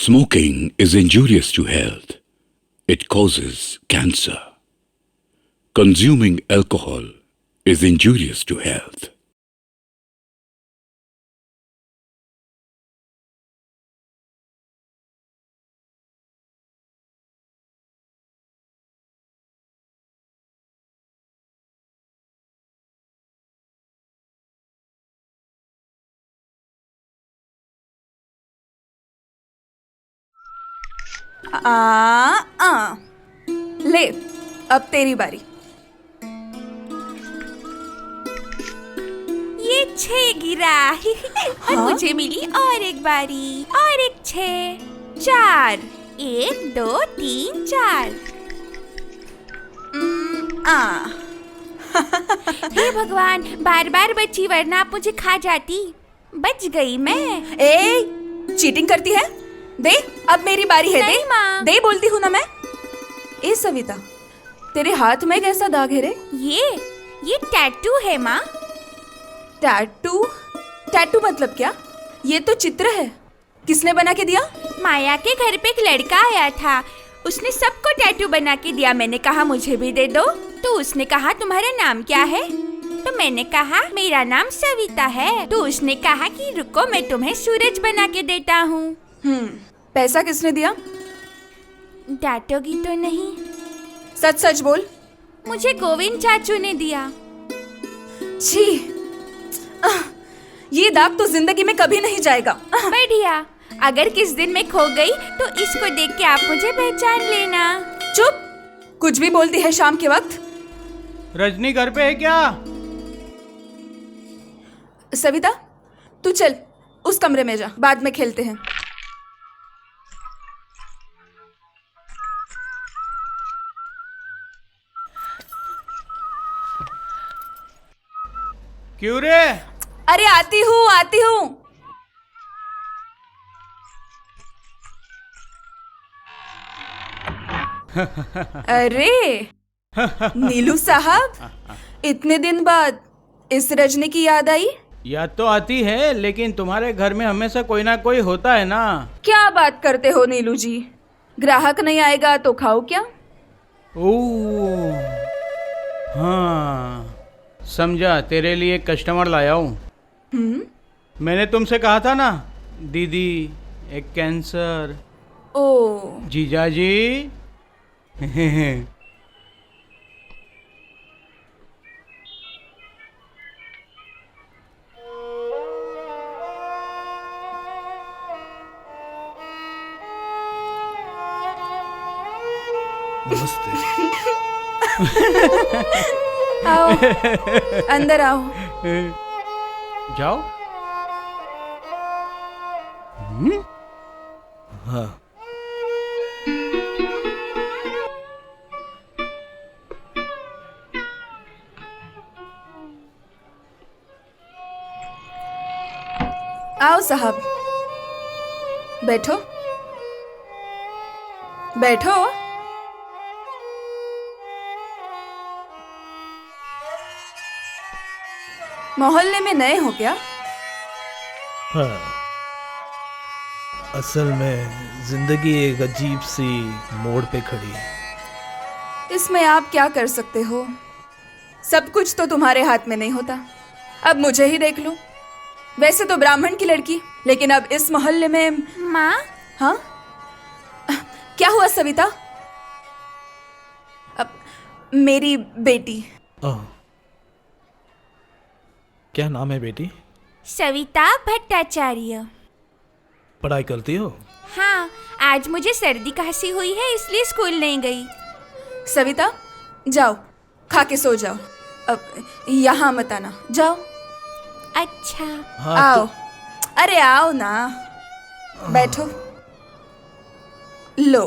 Smoking is injurious to health. It causes cancer. Consuming alcohol is injurious to health. ले, अब तेरी बारी। ये 6 गिरा और मुझे मिली और एक बारी और एक 6 4 1 2 3 4। हे भगवान, बार बार बची वरना आप मुझे खा जाती। बच गई मैं। ए, चीटिंग करती है? दे, अब मेरी बारी है। नहीं दे माँ। दे बोलती हूँ ना मैं। ए सविता, तेरे हाथ में कैसा दाग है रे? ये टैटू है माँ। टैटू? टैटू मतलब क्या? ये तो चित्र है। किसने बना के दिया? माया के घर पे एक लड़का आया था, उसने सबको टैटू बना के दिया। मैंने कहा मुझे भी दे दो, तो उसने कहा तुम्हारा नाम क्या है? तो मैंने कहा मेरा नाम सविता है। तो उसने कहा कि रुको मैं तुम्हें सूरज बना के देता हूँ। पैसा किसने दिया? डांटोगी तो नहीं? सच सच बोल। मुझे गोविंद चाचू ने दिया। छी, ये दाग तो जिंदगी में कभी नहीं जाएगा। बढ़िया, अगर किस दिन मैं खो गई तो इसको देख के आप मुझे पहचान लेना। चुप, कुछ भी बोलती है शाम के वक्त। रजनी घर पे है क्या? सविता, तू चल उस कमरे में जा, बाद में खेलते हैं। क्यों रे? अरे आती हूँ। अरे नीलू साहब, इतने दिन बाद इस रजनी की याद आई? याद तो आती है, लेकिन तुम्हारे घर में हमेशा कोई ना कोई होता है ना। क्या बात करते हो नीलू जी? ग्राहक नहीं आएगा तो खाओ क्या? ओह हाँ, समझा, तेरे लिए कस्टमर लाया हूँ। मैंने तुमसे कहा था ना, दीदी एक कैंसर। ओ, जीजा जी। नमस्ते। आओ, अंदर आओ। जाओ। हाँ, आओ साहब, बैठो बैठो। मोहल्ले में नए हो क्या? हाँ। असल में जिंदगी एक अजीब सी मोड़ पे खड़ी है। इसमें आप क्या कर सकते हो? सब कुछ तो तुम्हारे हाथ में नहीं होता। अब मुझे ही देख लो। वैसे तो ब्राह्मण की लड़की, लेकिन अब इस मोहल्ले में। माँ? हाँ, क्या हुआ सविता? अब मेरी बेटी। ओह, क्या नाम है बेटी? सविता भट्टाचार्य। पढ़ाई करती हो? हाँ, आज मुझे सर्दी खांसी हुई है इसलिए स्कूल नहीं गई। सविता, जाओ खा के सो जाओ। अब यहाँ मत आना, जाओ। अच्छा। हाँ, आओ। अरे आओ ना, बैठो। लो।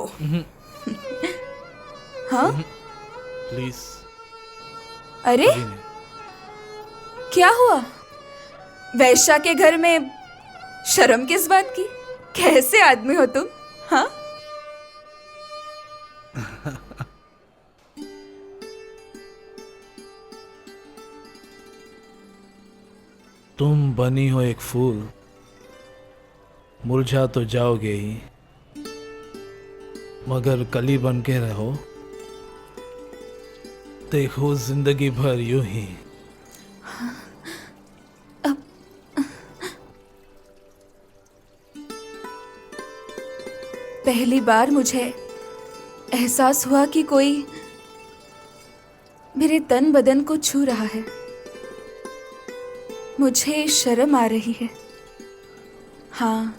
हाँ, प्लीज। अरे क्या हुआ? वैश्या के घर में शर्म किस बात की? कैसे आदमी हो तुम? हाँ, तुम बनी हो एक फूल, मुरझा तो जाओगे ही, मगर कली बन के रहो, देखो जिंदगी भर यूं ही। पहली बार मुझे एहसास हुआ कि कोई मेरे तन बदन को छू रहा है। मुझे शर्म आ रही है। हाँ,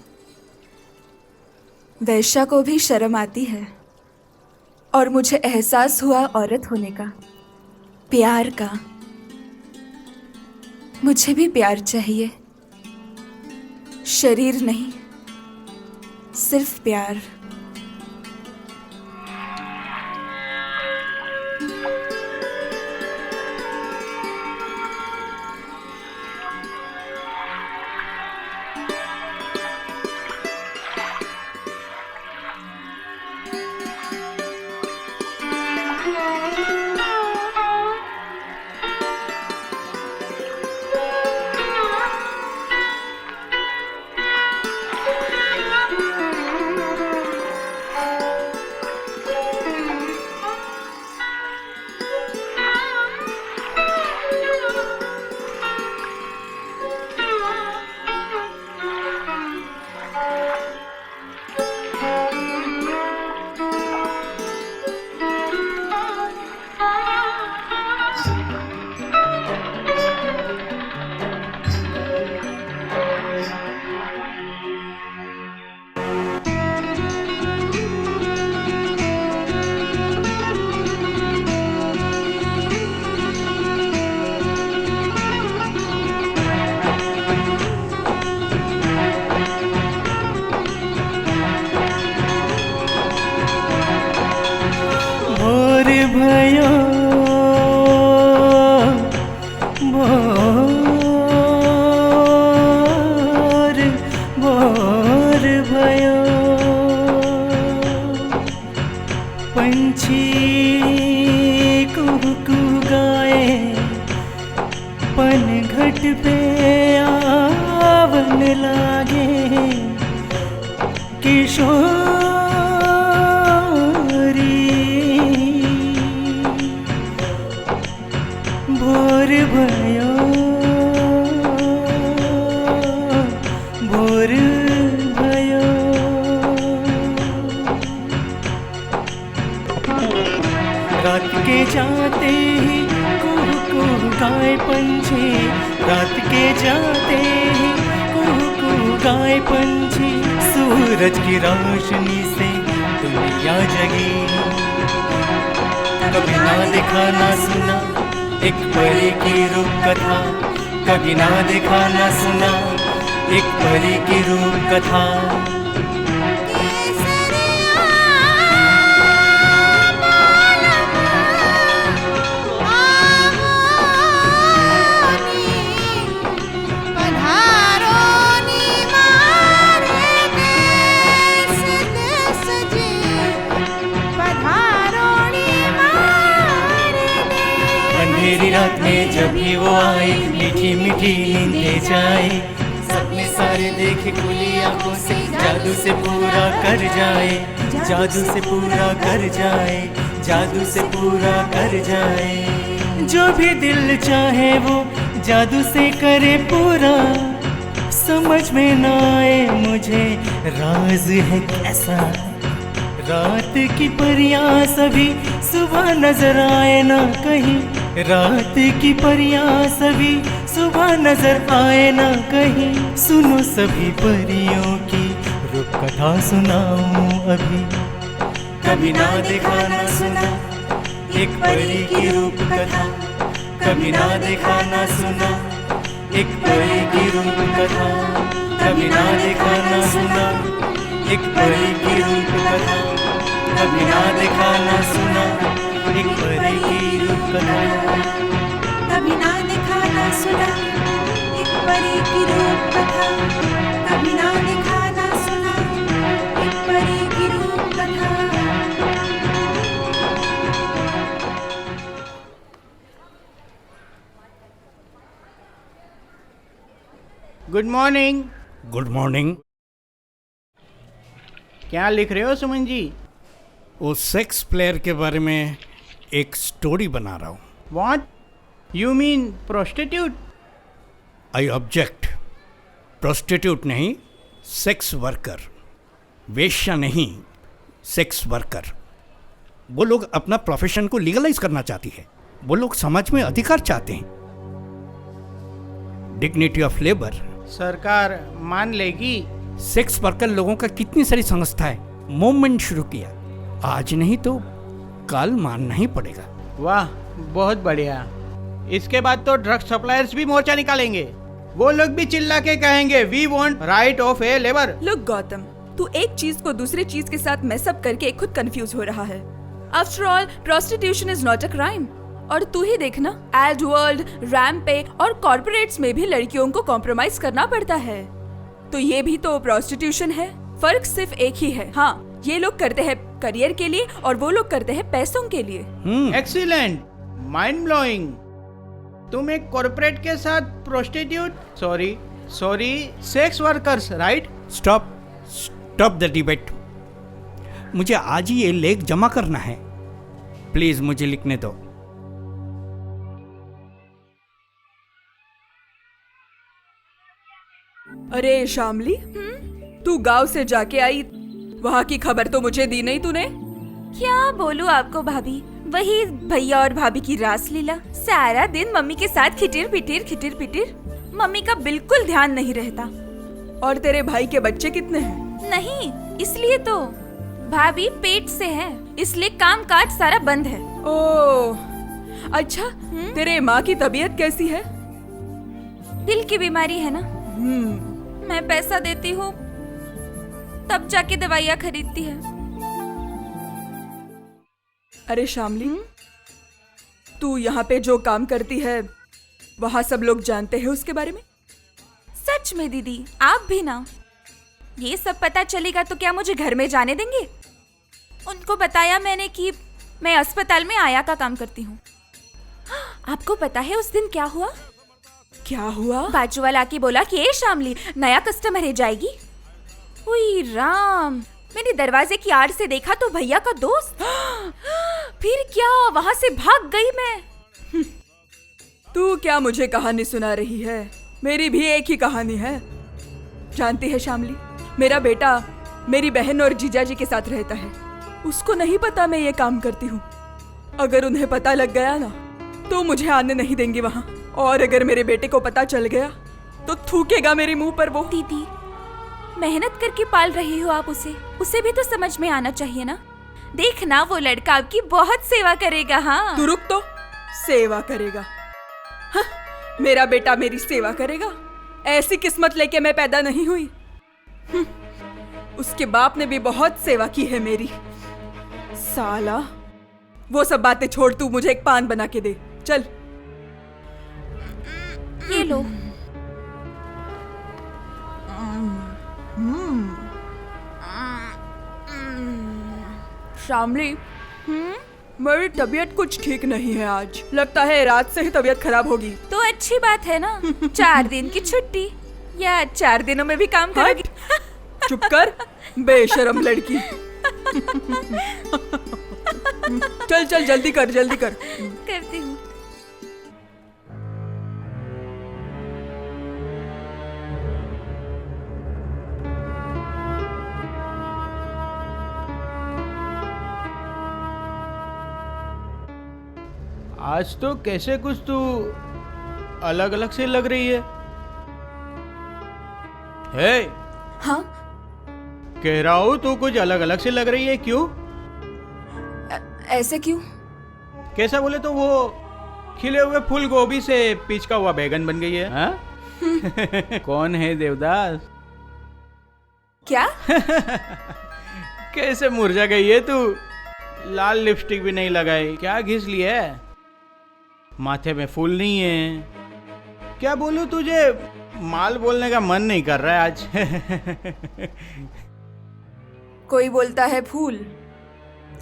वैश्या को भी शर्म आती है। और मुझे एहसास हुआ औरत होने का, प्यार का। मुझे भी प्यार चाहिए, शरीर नहीं, सिर्फ प्यार। भयो भोर भोर भयो पंछी कुहू गाए पनघट पे आवन लागे किशोरी भोर भयो भोर भयो रात के जाते ही कुहू कुहू गाए पंछी रात के जाते ही कुहू कुहू गाए पंछी सूरज की रोशनी से दुनिया जगी कभी ना देखा ना सुना एक परी की रूप कथा कभी ना देखा ना सुना एक परी की रूप कथा अंधेरी रात में जब भी वो आए मीठी मीठी नींदें जाए सपने सारे देखे खुली आंखों से जादू से पूरा कर जाए जादू से पूरा कर जाए जादू से पूरा कर जाए जो भी दिल चाहे वो जादू से करे पूरा समझ में ना आए मुझे राज है कैसा रात की परियां सभी सुबह नजर आए ना कहीं रात की परियां सभी सुबह नजर आए ना कहीं सुनो सभी परियों की रूप कथा सुनाऊं अभी कभी ना देखा ना सुना एक परी की रूप कथा कभी ना देखा ना सुना एक परी की रूप कथा कभी ना देखा ना सुना एक परी की रूप कथा कभी ना देखा ना सुना एक परी की रूप कथा कभी ना देखा ना सुना एक परी की रूप कथा कभी ना देखा ना सुना एक परी की रूप कथा गुड मॉर्निंग। Good morning. क्या लिख रहे हो सुमन जी? वो सेक्स प्लेयर के बारे में एक स्टोरी बना रहा हूँ। What you mean prostitute? I object. Prostitute नहीं, सेक्स वर्कर। वेश्या नहीं, सेक्स वर्कर। वो लोग अपना प्रोफेशन को लीगलाइज करना चाहती है। वो लोग समाज में अधिकार चाहते हैं, डिग्निटी ऑफ लेबर। सरकार मान लेगी? सेक्स वर्कर लोगों का कितनी सारी संस्थाएं मूवमेंट शुरू किया, आज नहीं तो कल मानना ही पड़ेगा। वाह, बहुत बढ़िया। इसके बाद तो ड्रग सप्लायर्स भी मोर्चा निकालेंगे। वो लोग भी चिल्ला के कहेंगे we want right of a labour. Look Gautam, तू एक चीज को दूसरी चीज के साथ मैसअप करके खुद कंफ्यूज हो रहा है। After all prostitution is not a crime. और तू ही देखना, एड वर्ल्ड, रैम्पे और कॉर्पोरेट्स में भी लड़कियों को कॉम्प्रोमाइज करना पड़ता है। तो ये भी तो प्रोस्टिट्यूशन है। फर्क सिर्फ एक ही है, हाँ, ये लोग करते हैं करियर के लिए और वो लोग करते हैं पैसों के लिए। Excellent, mind blowing. तुम एक कॉर्पोरेट के साथ prostitute, sorry sex workers, right? Stop the debate. मुझे आज ही ये लेख जमा करना है। प्लीज मुझे लिखने दो। अरे शामली, तू गांव से जाके आई, वहाँ की खबर तो मुझे दी नहीं तूने। क्या बोलूं आपको भाभी, वही भैया और भाभी की रासलीला। सारा दिन मम्मी के साथ खिटिर पिटिर। मम्मी का बिल्कुल ध्यान नहीं रहता। और तेरे भाई के बच्चे कितने हैं? नहीं, इसलिए तो भाभी पेट से है, इसलिए काम काज सारा बंद है। ओह, अच्छा, तेरे माँ की तबीयत कैसी है? दिल की बीमारी है ना। मैं पैसा देती हूँ तब जाके दवाइयाँ खरीदती है। अरे शामली, तू यहाँ पे जो काम करती है वहाँ सब लोग जानते हैं उसके बारे में? सच में दीदी, आप भी ना। ये सब पता चलेगा तो क्या मुझे घर में जाने देंगे? उनको बताया मैंने कि मैं अस्पताल में आया का काम करती हूँ। आपको पता है उस दिन क्या हुआ? क्या हुआ? बाजू वाला आके बोला कि ए शामली, नया कस्टमर है जाएगी। ओए राम, मैंने दरवाजे की आड़ से देखा तो भैया का दोस्त। फिर क्या, वहां से भाग गई मैं। तू क्या मुझे कहानी सुना रही है? मेरी भी एक ही कहानी है। जानती है शामली, मेरा बेटा मेरी बहन और जीजाजी के साथ रहता है। उसको नहीं पता मैं ये काम करती हूँ। अगर उन्हें पता लग गया ना तो मुझे आने नहीं देंगे वहाँ। और अगर मेरे बेटे को पता चल गया तो थूकेगा मेरे मुंह पर वो। दीदी, मेहनत करके पाल रही हो आप उसे भी तो समझ में आना चाहिए ना। देखना, वो लड़का आपकी बहुत सेवा करेगा। हाँ, तू रुक तो। सेवा करेगा? हाँ, मेरा बेटा मेरी सेवा करेगा? ऐसी किस्मत लेके मैं पैदा नहीं हुई। उसके बाप ने भी बहुत सेवा की है मेरी। साला, वो सब बातें छोड़, तू मुझे एक पान बना के दे। चल, ये लो। शामली, मेरी तबीयत कुछ ठीक नहीं है आज। लगता है रात से ही तबीयत खराब होगी। तो अच्छी बात है ना, 4 दिन की छुट्टी, या 4 दिनों में भी काम करोगी। चुप कर, बेशरम लड़की। चल जल्दी कर। करती हूँ। आज तो कैसे कुछ तू अलग अलग से लग रही है। हे, हाँ, कह रहा हूँ तू कुछ अलग अलग से लग रही है। क्यों? ऐसे क्यों? कैसा बोले तो वो खिले हुए फूल गोभी से पिचका हुआ बैगन बन गई है। हाँ? कौन है देवदास? क्या? कैसे मुरझा गई है तू? लाल लिपस्टिक भी नहीं लगाई, क्या घिस ली है? माथे में फूल नहीं है। क्या बोलूं तुझे, माल बोलने का मन नहीं कर रहा है आज। कोई बोलता है फूल,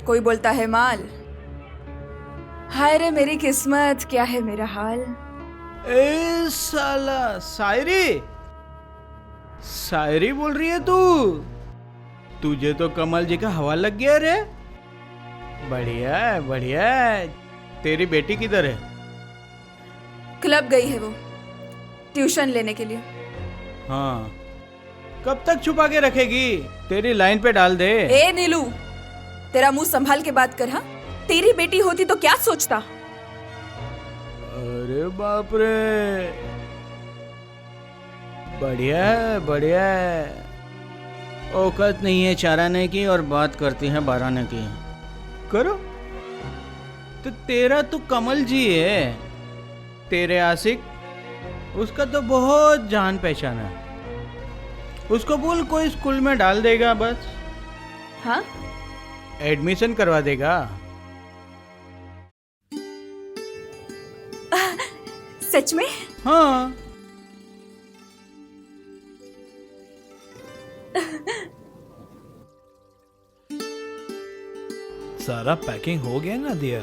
कोई बोलता है माल। हाय रे मेरी किस्मत, क्या है मेरा हाल। ए साला, शायरी बोल रही है तू? तुझे तो कमल जी का हवा लग गया रे। बढ़िया है, बढ़िया है। तेरी बेटी किधर है? क्लब गई है वो, ट्यूशन लेने के लिए। हाँ, कब तक छुपा के रखेगी? तेरी लाइन पे डाल दे। ए नीलू, तेरा मुंह संभाल के बात कर। हाँ, तेरी बेटी होती तो क्या सोचता? अरे बाप रे, बढ़िया है, बढ़िया है। औकात नहीं है चाराने की और बात करती है बाराने की। करो तो तेरा तो कमल जी है, तेरे आशिक, उसका तो बहुत जान पहचान है। उसको बोल कोई स्कूल में डाल देगा बस। हाँ, एडमिशन करवा देगा। सच में? हाँ, सारा पैकिंग हो गया ना दिया?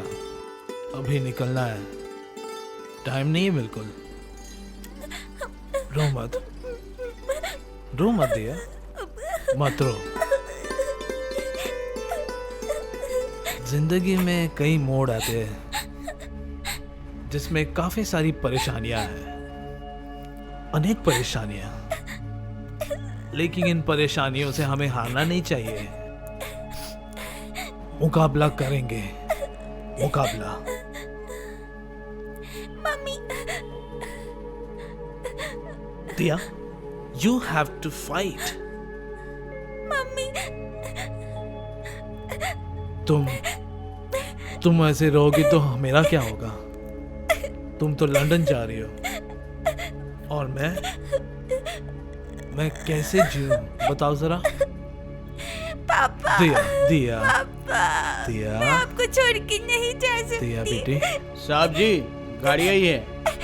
अभी निकलना है, टाइम नहीं है बिल्कुल। रो मत, रो मत दिया, मत रो। जिंदगी में कई मोड़ आते हैं जिसमें काफी सारी परेशानियां हैं, अनेक परेशानियां, लेकिन इन परेशानियों से हमें हारना नहीं चाहिए। मुकाबला करेंगे, मुकाबला। मम्मी, दिया, you have to fight. Mummy, तुम ऐसे रहोगी तो मेरा क्या होगा? तुम तो लंदन जा रही हो और मैं कैसे जीऊं बताओ जरा। पापा, दिया, दिया, पापा, दिया, मैं आपको छोड़ के नहीं जा सकती। दिया बेटी। साहब जी, गाड़ी आई है,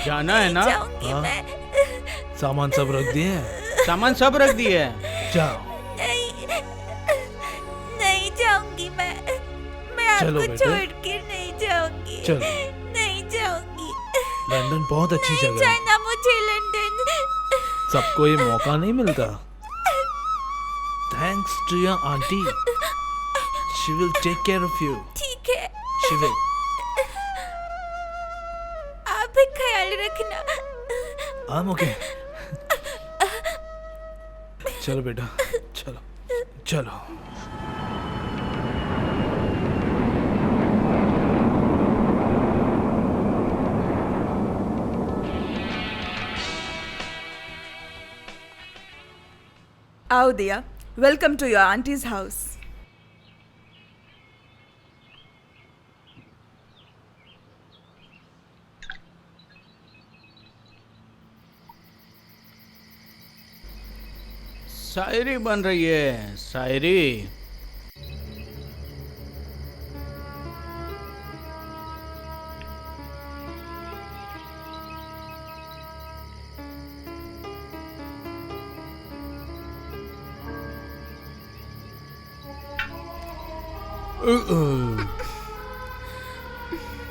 जाना है ना? जाऊंगी हाँ? मैं। सामान सब रख दिए हैं? सामान सब रख दिए है। जाओ। नहीं, नहीं जाऊंगी मैं चलो आपको बेटे। छोड़ के नहीं जाऊंगी। चलो। नहीं जाऊंगी। लंदन बहुत अच्छी नहीं जगह है, जाना मुझे लंदन। सबको ये मौका नहीं मिलता। Thanks to your auntie, she will take care of you. ठीक है, शी विल। आप भी ख्याल रखना। I'm okay. चलो बेटा, चलो, चलो। आओ Diya, welcome to your aunty's house. शायरी बन रही है, शायरी।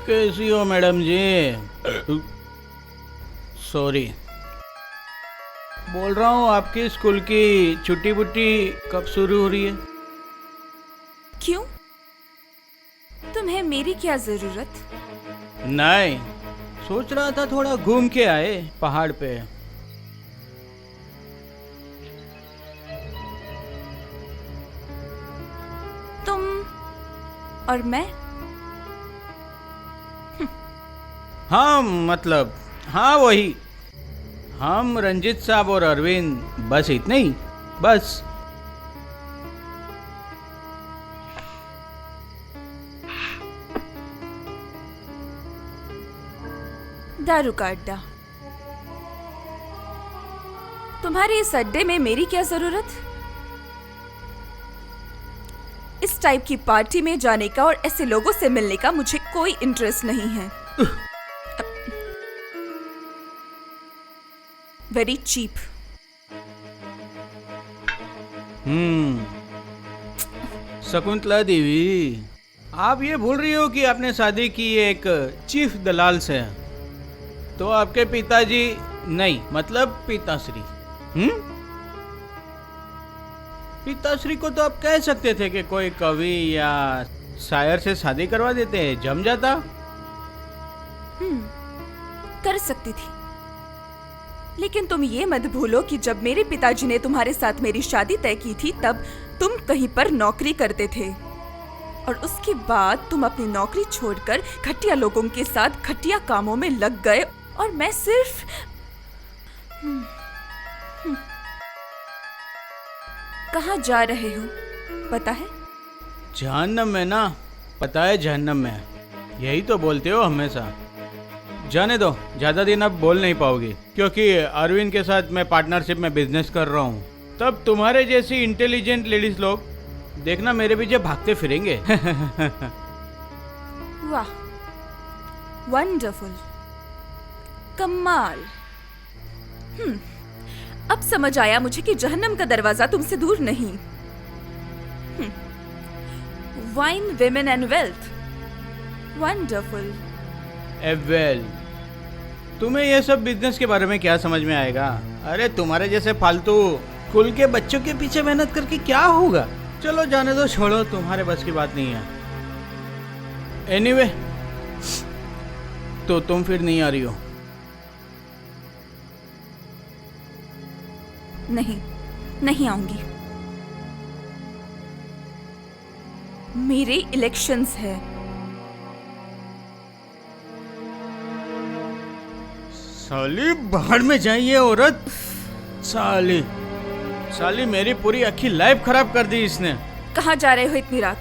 कैसी हो मैडम जी? सॉरी, बोल रहा हूँ आपकी स्कूल की छुट्टी बुट्टी कब शुरू हो रही है? क्यों? तुम्हें मेरी क्या जरूरत? नहीं, सोच रहा था थोड़ा घूम के आए पहाड़ पे। तुम और मैं? हाँ मतलब, हाँ वही, हम रंजित साहब और अरविंद, बस इतने ही, बस। दारू का अड्डा। तुम्हारे इस अड्डे में मेरी क्या जरूरत? इस टाइप की पार्टी में जाने का और ऐसे लोगों से मिलने का मुझे कोई इंटरेस्ट नहीं है। Very cheap. शकुंतला देवी, आप ये भूल रही हो कि आपने शादी की एक चीफ दलाल से। तो आपके पिताजी नहीं, मतलब पिताश्री। पिताश्री को तो आप कह सकते थे कि कोई कवि या शायर से शादी करवा देते, जम जाता। कर सकती थी, लेकिन तुम ये मत भूलो कि जब मेरे पिताजी ने तुम्हारे साथ मेरी शादी तय की थी तब तुम कहीं पर नौकरी करते थे, और उसके बाद तुम अपनी नौकरी छोड़कर घटिया लोगों के साथ घटिया कामों में लग गए, और मैं सिर्फ कहाँ जा रहे हो पता है? जहन्नम में ना, पता है जहन्नम में, यही तो बोलते हो हमेशा। जाने दो, ज़्यादा दिन अब बोल नहीं पाओगी, क्योंकि अरविंद के साथ मैं पार्टनरशिप में बिजनेस कर रहा हूँ। तब तुम्हारे जैसी इंटेलिजेंट लेडीज लोग देखना मेरे पीछे भागते फिरेंगे। वाह, वंडरफुल, कमाल। अब समझ आया मुझे कि जहन्नम का दरवाजा तुमसे दूर नहीं। Wine, women and wealth, wonderful. Well, तुम्हें ये सब बिजनेस के बारे में क्या समझ में आएगा? अरे तुम्हारे जैसे फालतू कुल के बच्चों के पीछे मेहनत करके क्या होगा? चलो जाने दो, छोड़ो, तुम्हारे बस की बात नहीं है। एनीवे, तो तुम फिर नहीं आ रही हो? नहीं आऊंगी। मेरे इलेक्शंस है। साली बाहर में जाइए औरत। साली मेरी पूरी अच्छी लाइफ खराब कर दी इसने। कहाँ जा रहे हो इतनी रात?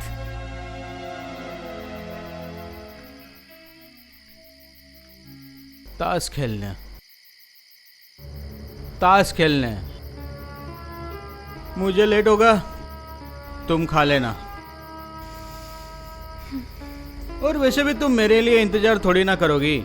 ताश खेलने। मुझे लेट होगा, तुम खा लेना। और वैसे भी तुम मेरे लिए इंतजार थोड़ी ना करोगी।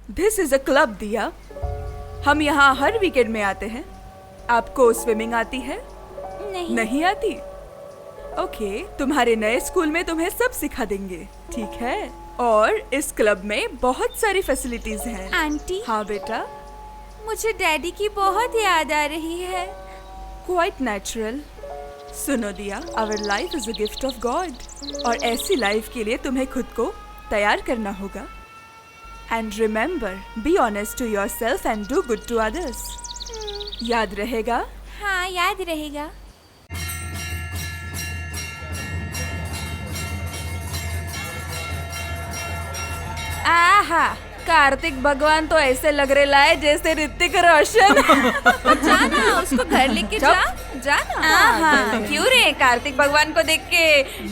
दिस इज अ क्लब दिया। हम यहाँ हर वीकेंड में आते हैं। आपको स्विमिंग आती है? नहीं आती? ओके, तुम्हारे नए स्कूल में तुम्हें सब सिखा देंगे, ठीक है? और इस क्लब में बहुत सारी फैसिलिटीज हैं। आंटी, हाँ बेटा। मुझे डैडी की बहुत याद आ रही है। Quite natural. सुनो Diya, our life is a gift of God, और ऐसी लाइफ के लिए तुम्हें खुद को तैयार करना होगा। And remember, be honest to yourself and do good to others. याद रहेगा? हाँ, याद रहेगा। आहा, कार्तिक भगवान तो ऐसे लग रहे है जैसे ऋतिक रोशन। जाना, उसको घर लेके जाना। आहा, क्यों रे? कार्तिक भगवान को देख के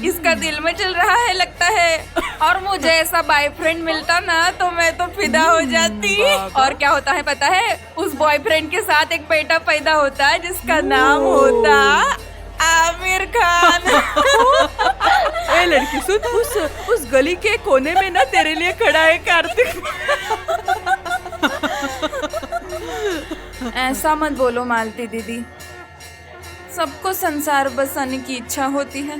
इसका दिल में चल रहा है लगता है। और मुझे ऐसा बॉयफ्रेंड मिलता ना तो मैं तो फिदा हो जाती। और क्या होता है पता है? उस बॉयफ्रेंड के साथ एक बेटा पैदा होता है जिसका नाम होता आमिर खान। ए लड़की सुन, उस गली के कोने में ना तेरे लिए खड़ा है कार्तिक। ऐसा मत बोलो मालती दीदी, सबको संसार बसाने की इच्छा होती है।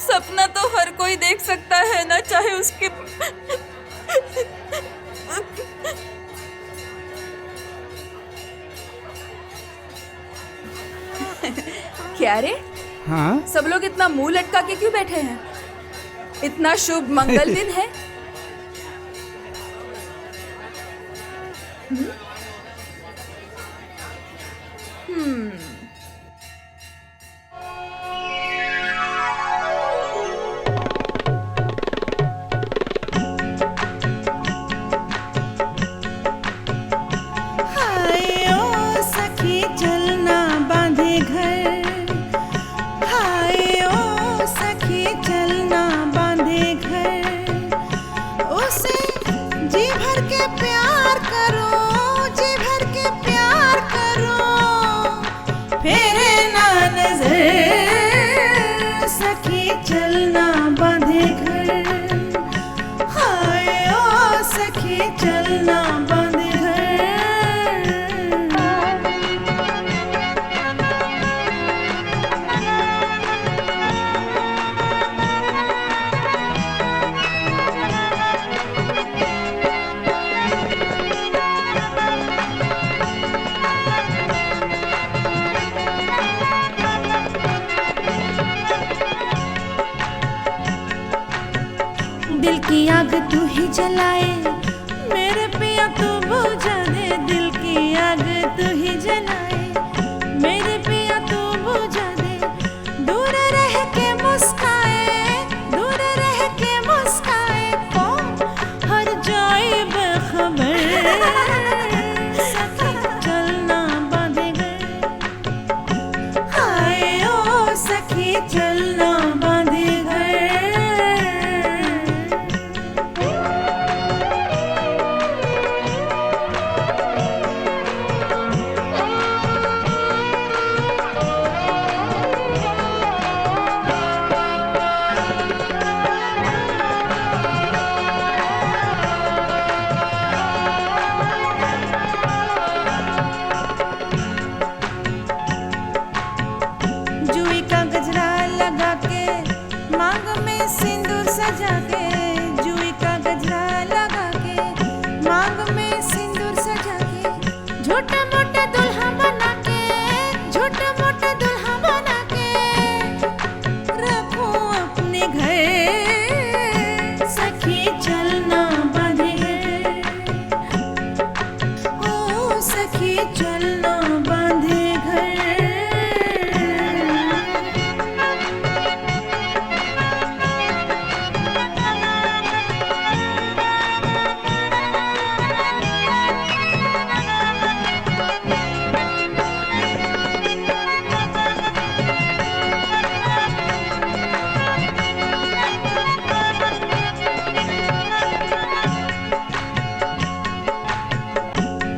सपना तो हर कोई देख सकता है ना, चाहे उसके क्या रे? हाँ, सब लोग इतना मुंह लटका के क्यों बैठे हैं? इतना शुभ मंगल दिन है। हाय ओ सखी चलना बांधे घर, हाय ओ सखी चलना बांधे घर, ही जलाए, मेरे पिया तू बुझा दे, दिल की आग तू ही जलाए, मेरे पिया तू बुझा दे, दूर रह के मुस्काए, दूर रह के मुस्काए, कौन हर जाए बेखबर, सखी चलना बांधे गए, हाय ओ सखी चलना बांधे गए। जुई का गजरा लगा के, मांग में सिंदूर सजा के, जुई का गजरा लगा के, मांग में सिंदूर सजा के, छोटा मोटा दुल्हा बना के, छोटा मोटा दुल्हा बना के, रखूं अपने घर, सखी चलना बांधे गए, ओ सखी चलना बांधे घर।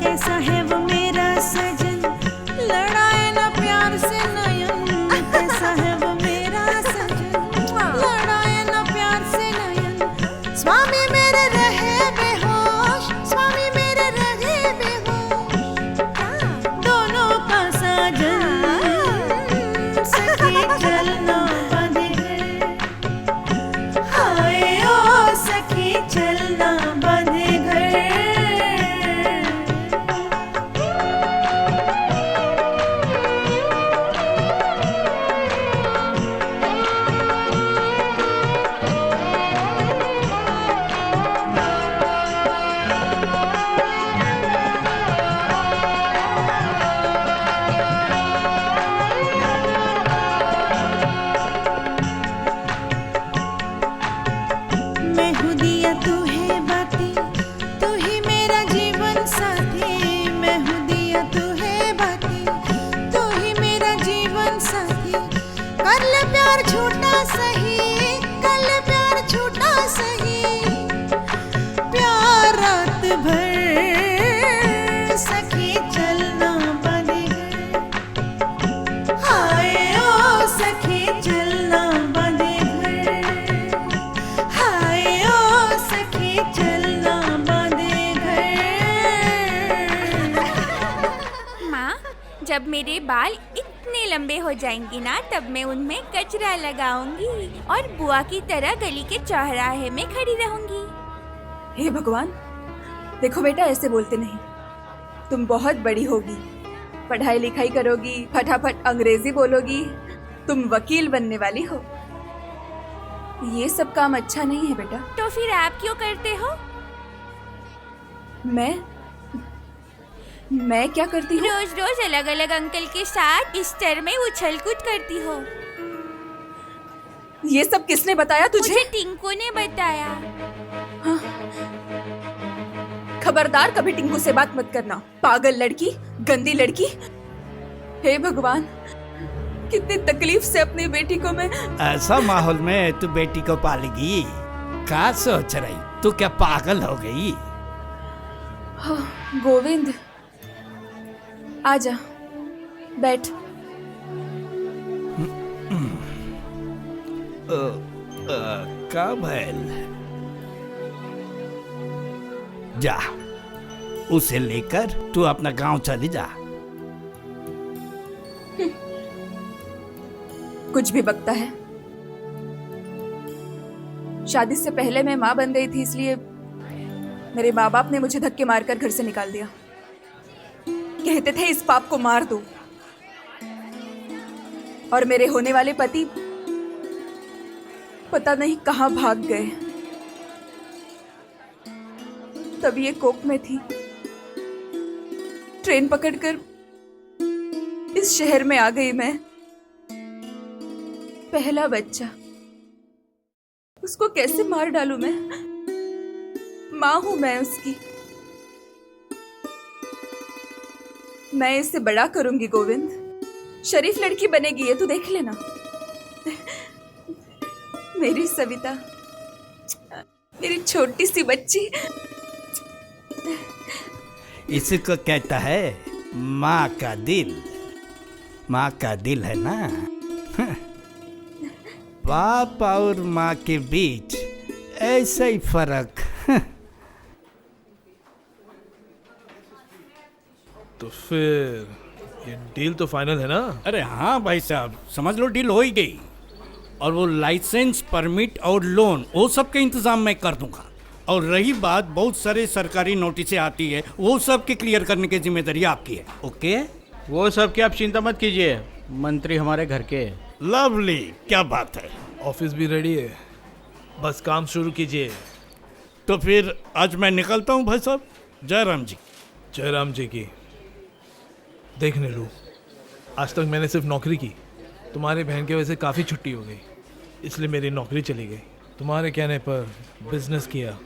कैसा है वो मेरा सजन, लड़ाए ना प्यार से नयन, कैसा है वो मेरा सजन, लड़ाए ना प्यार से नयन, स्वामी मेरे रहे बेहोश, स्वामी मेरे रहे बेहोश, दोनों का साजन, सखी चलना बांधे गए, हाय ओ सखी चलना बांधे गए। मैं हूँ दिया तू है बाती, तू ही मेरा जीवन साथी, मैं हूँ दिया तू है बाती, तू ही मेरा जीवन साथी, कर ले प्यार झूठा सही, कर ले प्यार झूठा सही, प्यार रात भर, सखी चलना बांधे गए, हाय ओ सखी चलना बांधे गए, हाय ओ सखी चलना बांधे गए। माँ, जब मेरे बाल इतने लंबे हो जाएंगे ना, तब मैं उनमें गजरा लगाऊंगी और बुआ की तरह गली के चौराहे में खड़ी रहूंगी। हे भगवान, देखो बेटा, ऐसे बोलते नहीं, तुम बहुत बड़ी होगी, पढ़ाई लिखाई करोगी, फटाफट अंग्रेजी बोलोगी, तुम वकील बनने वाली हो। ये सब काम अच्छा नहीं है बेटा। तो फिर आप क्यों करते हो? मैं क्या करती हूँ? रोज रोज अलग अलग अंकल के साथ बिस्तर में उछल कूद करती हो। ये सब किसने बताया तुझे? मुझे टिंकू ने बताया। खबरदार, कभी टिंकू से बात मत करना, पागल लड़की, गंदी लड़की। हे भगवान, कितनी तकलीफ से अपनी बेटी को मैं। ऐसा माहौल में तू बेटी को पालेगी? क्या सोच रही? तू क्या पागल हो गई? गोविंद, आजा, बैठ। का भैल, जा, उसे लेकर तू अपना गांव चली जा। कुछ भी बकता है। शादी से पहले मैं माँ बन गई थी, इसलिए मेरे माँ बाप ने मुझे धक्के मारकर घर से निकाल दिया। कहते थे इस पाप को मार दो। और मेरे होने वाले पति पता नहीं कहाँ भाग गए। तब ये कोक में थी। ट्रेन पकड़कर इस शहर में आ गई मैं। पहला बच्चा, उसको कैसे मार डालूं मैं? माँ हूं मैं उसकी। मैं इसे बड़ा करूंगी गोविंद, शरीफ लड़की बनेगी ये तू देख लेना। मेरी सविता, मेरी छोटी सी बच्ची। इसको कहता है माँ का दिल। माँ का दिल है ना। बाप और माँ के बीच ऐसा ही फर्क। तो फिर ये डील तो फाइनल है ना? अरे हाँ भाई साहब, समझ लो डील हो ही गई। और वो लाइसेंस, परमिट और लोन, वो सब के इंतजाम मैं कर दूंगा। और रही बात, बहुत सारे सरकारी नोटिसें आती है, वो सब के क्लियर करने की जिम्मेदारी आपकी है। ओके? वो सब की आप चिंता मत कीजिए, मंत्री हमारे घर के। लवली, क्या बात है। ऑफिस भी रेडी है, बस काम शुरू कीजिए। तो फिर आज मैं निकलता हूँ भाई साहब। जयराम जी। जयराम जी की देख नीलू, आज तक मैंने सिर्फ नौकरी की। तुम्हारे बहन की वजह से काफ़ी छुट्टी हो गई, इसलिए मेरी नौकरी चली गई। तुम्हारे कहने पर बिजनेस किया,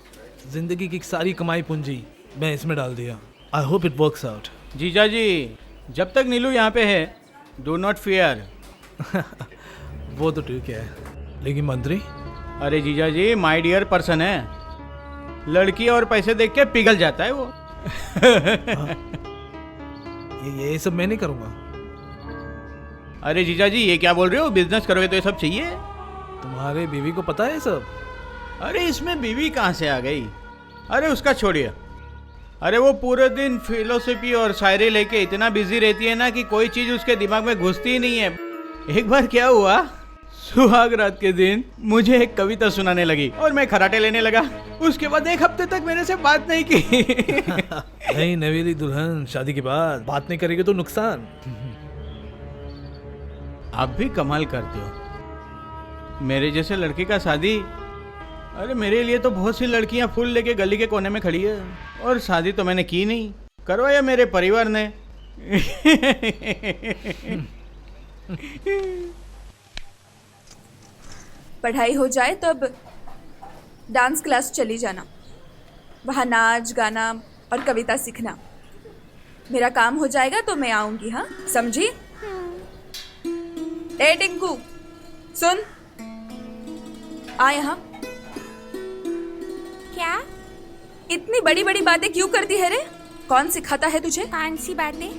जिंदगी की सारी कमाई पूंजी मैं इसमें डाल दिया। I hope it works out. जीजा जी, जब तक नीलू यहाँ पे है, डू नॉट फियर। वो तो ठीक है, लेकिन मंत्री? अरे जीजा जी, माय डियर पर्सन है, लड़की और पैसे देख के पिघल जाता है वो। ये सब मैं नहीं करूँगा। अरे जीजा जी, ये क्या बोल रहे हो? बिजनेस करोगे तो ये सब चाहिए। तुम्हारे बीवी को पता है सब? अरे इसमें बीवी कहाँ से आ गई? अरे उसका छोड़िए। अरे वो पूरे दिन फिलोसफी और शायरी लेके इतना बिजी रहती है ना कि कोई चीज़ उसके दिमाग में घुसती ही नहीं है। एक बार क्या हुआ, सुहाग रात के दिन मुझे एक कविता सुनाने लगी और मैं खराटे लेने लगा। उसके बाद एक हफ्ते तक मेरे से बात नहीं की। नहीं, नवेली दुल्हन शादी के बाद बात नहीं करेगी तो नुकसान। आप भी कमाल करते हो, मेरे जैसे लड़के का शादी। अरे मेरे लिए तो बहुत सी लड़कियां फूल लेके गली के कोने में खड़ी है, और शादी तो मैंने की नहीं, करवाया मेरे परिवार ने। पढ़ाई हो जाए तो अब डांस क्लास चली जाना, वहाँ नाच गाना और कविता सीखना। मेरा काम हो जाएगा तो मैं आऊंगी, हाँ समझी? ए टिंकू सुन, आ यहाँ। क्या? इतनी बड़ी बड़ी बातें क्यों करती है रे? कौन सिखाता है तुझे? कौन सी बातें?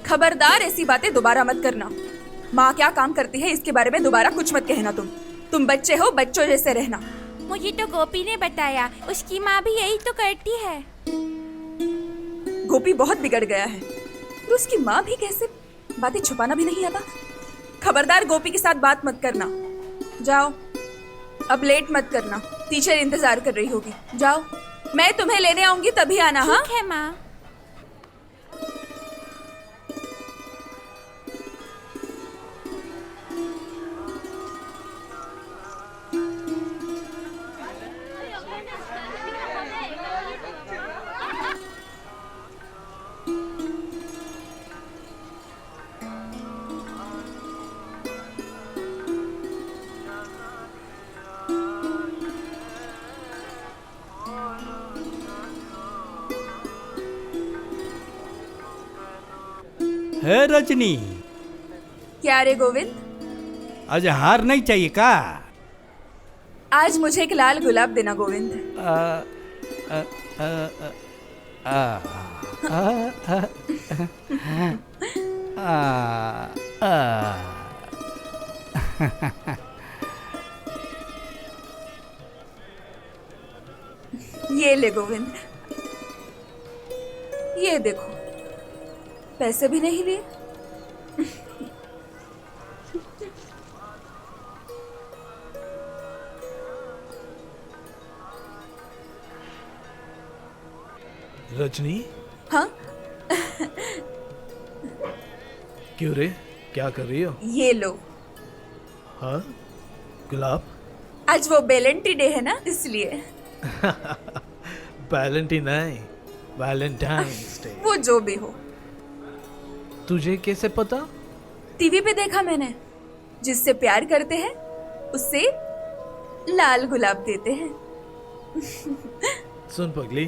खबरदार ऐसी बातें दोबारा मत करना। माँ क्या काम करती है इसके बारे में दोबारा कुछ मत कहना। तुम बच्चे हो, बच्चों जैसे रहना। मुझे तो गोपी ने बताया, उसकी माँ भी यही तो करती है। गोपी बहुत बिगड़ गया है, तो उसकी माँ भी कैसे? बातें छुपाना भी नहीं आता। खबरदार गोपी के साथ बात मत करना। जाओ, अब लेट मत करना, टीचर इंतजार कर रही होगी। जाओ, मैं तुम्हें लेने आऊंगी तभी आना। हाँ ठीक है माँ। है रजनी, क्या रे गोविंद, आज हार नहीं चाहिए का? आज मुझे एक लाल गुलाब देना गोविंद। ये ले गोविंद, ये देखो, पैसे भी नहीं लिए। रजनी, हाँ क्यों रे, क्या कर रही हो? ये लो। हाँ, गुलाब? आज वो वेलेंटाइन डे है ना, इसलिए। वैलेंटाइन नहीं, वैलेंटाइन्स डे। वो जो भी हो, तुझे कैसे पता? टीवी पे देखा मैंने, जिससे प्यार करते हैं उससे लाल गुलाब देते हैं। सुन पगली,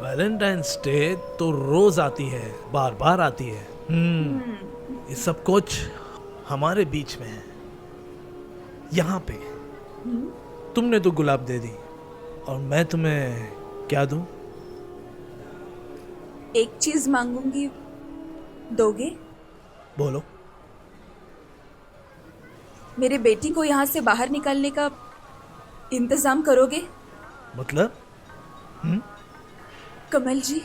वैलेंटाइन्स डे तो रोज आती है, बार बार आती है। ये सब कुछ हमारे बीच में है। यहाँ पे तुमने तो गुलाब दे दी और मैं तुम्हें क्या दूं? एक चीज मांगूंगी, दोगे? बोलो। मेरे बेटी को यहाँ से बाहर निकालने का इंतजाम करोगे? मतलब? कमल जी,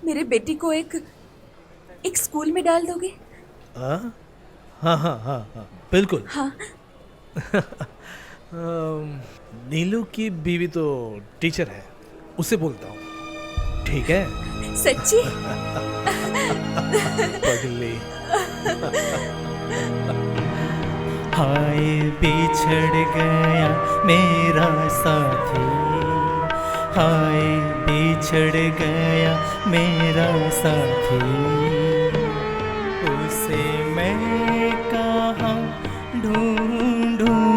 मेरे बेटी को एक स्कूल में डाल दोगे? हाँ हाँ हाँ हाँ, बिल्कुल। हाँ। नीलू की बीवी तो टीचर है, उसे बोलता हूँ, ठीक है? सच्ची? पगली। हाय बिछड़ गया मेरा साथी, हाय बिछड़ गया मेरा साथी, उसे मैं कहाँ ढूंढूं,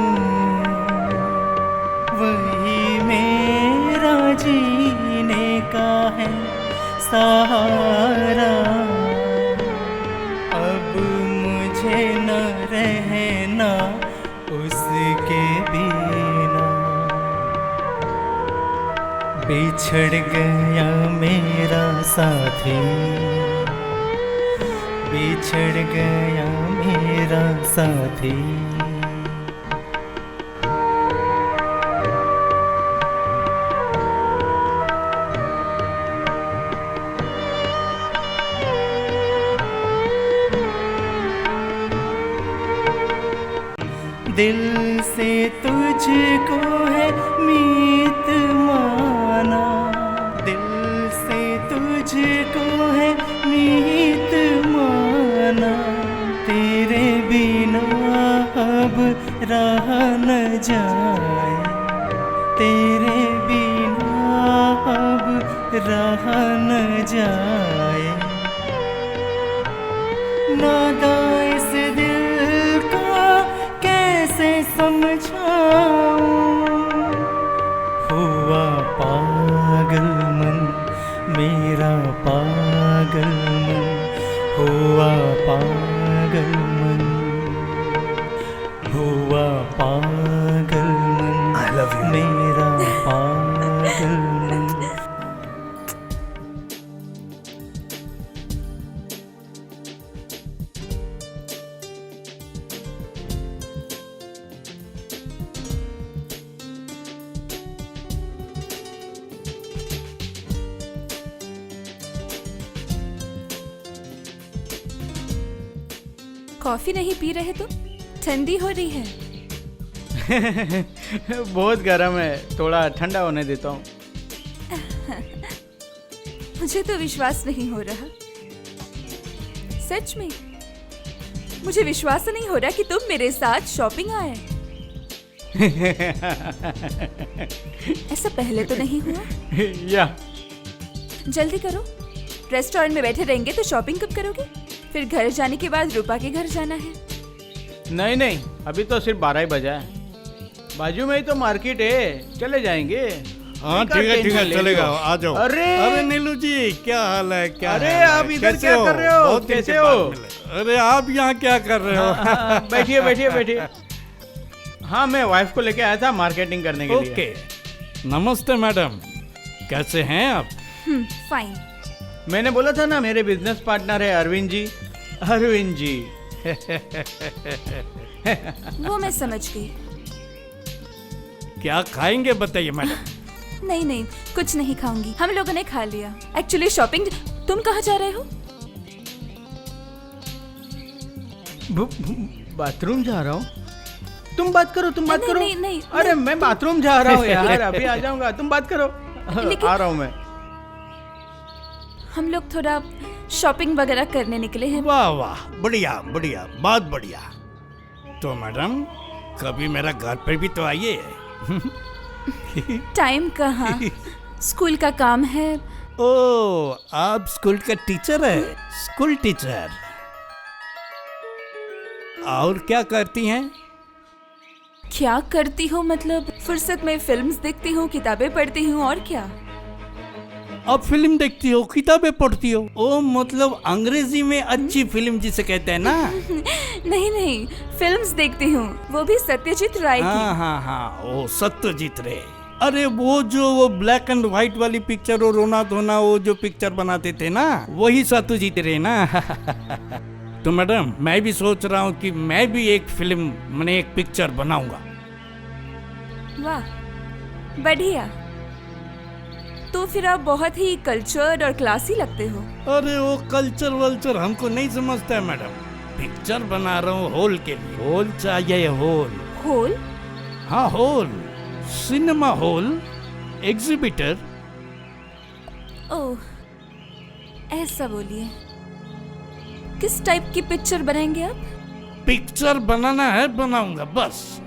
वही मेरा जीने का है सहारा, अब मुझे न रहना उसके बिना, बिछड़ गया मेरा साथी, बिछड़ गया मेरा साथी। दिल से तुझको है मीत माना, दिल से तुझको है मीत माना, तेरे बिना अब रहा न जाए, तेरे बिना अब रहा न जाए, नादा इस दिल का कैसे समझाऊं, हुआ पागल मन मेरा पागल मन, हुआ पागल मन, हुआ पागल मन, I love you. मेरा पागल मन। कॉफी नहीं पी रहे तुम? ठंडी हो रही है। बहुत गर्म है, थोड़ा ठंडा होने देता हूँ। मुझे तो विश्वास नहीं हो रहा, सच में मुझे विश्वास नहीं हो रहा कि तुम मेरे साथ शॉपिंग आए। ऐसा पहले तो नहीं हुआ। या जल्दी करो, रेस्टोरेंट में बैठे रहेंगे तो शॉपिंग कब करोगे? फिर घर जाने के बाद रूपा के घर जाना है। नहीं नहीं, अभी तो सिर्फ 12 ही बजा है, बाजू में ही तो मार्केट है, चले जाएंगे। हाँ ठीक है चलेगा, आ जाओ। अरे नीलू जी क्या हाल है? क्या अरे हाल है? आप इधर कैसे क्या हो? कर रहे हो? बहुत दिन कैसे के हो? बाद मिले। अरे आप यहाँ क्या कर रहे हो? बैठिए बैठिए बैठिए। हाँ, मैं वाइफ को लेके आया था मार्केटिंग करने के लिए। ओके, नमस्ते मैडम, कैसे हैं आप? फाइन। मैंने बोला था ना, मेरे बिजनेस पार्टनर है अरविंद जी। अरविंद जी। वो मैं समझ गई। क्या खाएंगे बताइए मैडम। नहीं नहीं, कुछ नहीं खाऊंगी, हम लोगों ने खा लिया। Actually shopping. तुम कहाँ जा रहे हो? बाथरूम जा रहा हूँ। तुम बात करो, तुम बात नहीं, करो। नहीं, नहीं, अरे नहीं। मैं बाथरूम जा रहा हूँ यार, अभी आ जाऊंगा, तुम बात करो। लेकिन- आ रहा हूँ मैं। हम लोग थोड़ा शॉपिंग वगैरह करने निकले हैं। वाह वाह, बढ़िया बढ़िया, बहुत बढ़िया। तो मैडम कभी मेरा घर पर भी तो आइए। टाइम कहाँ, स्कूल का काम है। ओ, आप स्कूल का टीचर है? School teacher. और क्या करती हैं? क्या करती हूँ मतलब, फुर्सत में फिल्म्स देखती हूँ, किताबें पढ़ती हूँ, और क्या। आप फिल्म देखती हो, किताबें पढ़ती हो? ओ मतलब अंग्रेजी में अच्छी फिल्म जिसे कहते हैं ना। नहीं नहीं, फिल्म्स देखती हूँ, वो भी सत्यजीत राय की। हाँ, ओ सत्यजीत रे। अरे वो ब्लैक एंड व्हाइट वाली पिक्चर, वो रोना धोना, वो जो पिक्चर बनाते थे ना, वही सत्यजीत रे ना। तो मैडम, मैं भी सोच रहा हूँ कि मैं भी एक फिल्म, मैंने एक पिक्चर बनाऊंगा। वाह, बढ़िया। तो फिर आप बहुत ही कल्चर्ड और क्लासी लगते हो। अरे वो कल्चर वल्चर हमको नहीं समझता है मैडम। पिक्चर बना रहा हूँ हॉल के लिए। हॉल चाहिए, हॉल। हॉल? हाँ, हॉल, सिनेमा हॉल, एग्जिबिटर। ओह, ऐसा बोलिए। किस टाइप की पिक्चर बनाएंगे आप? पिक्चर बनाना है, बनाऊंगा बस।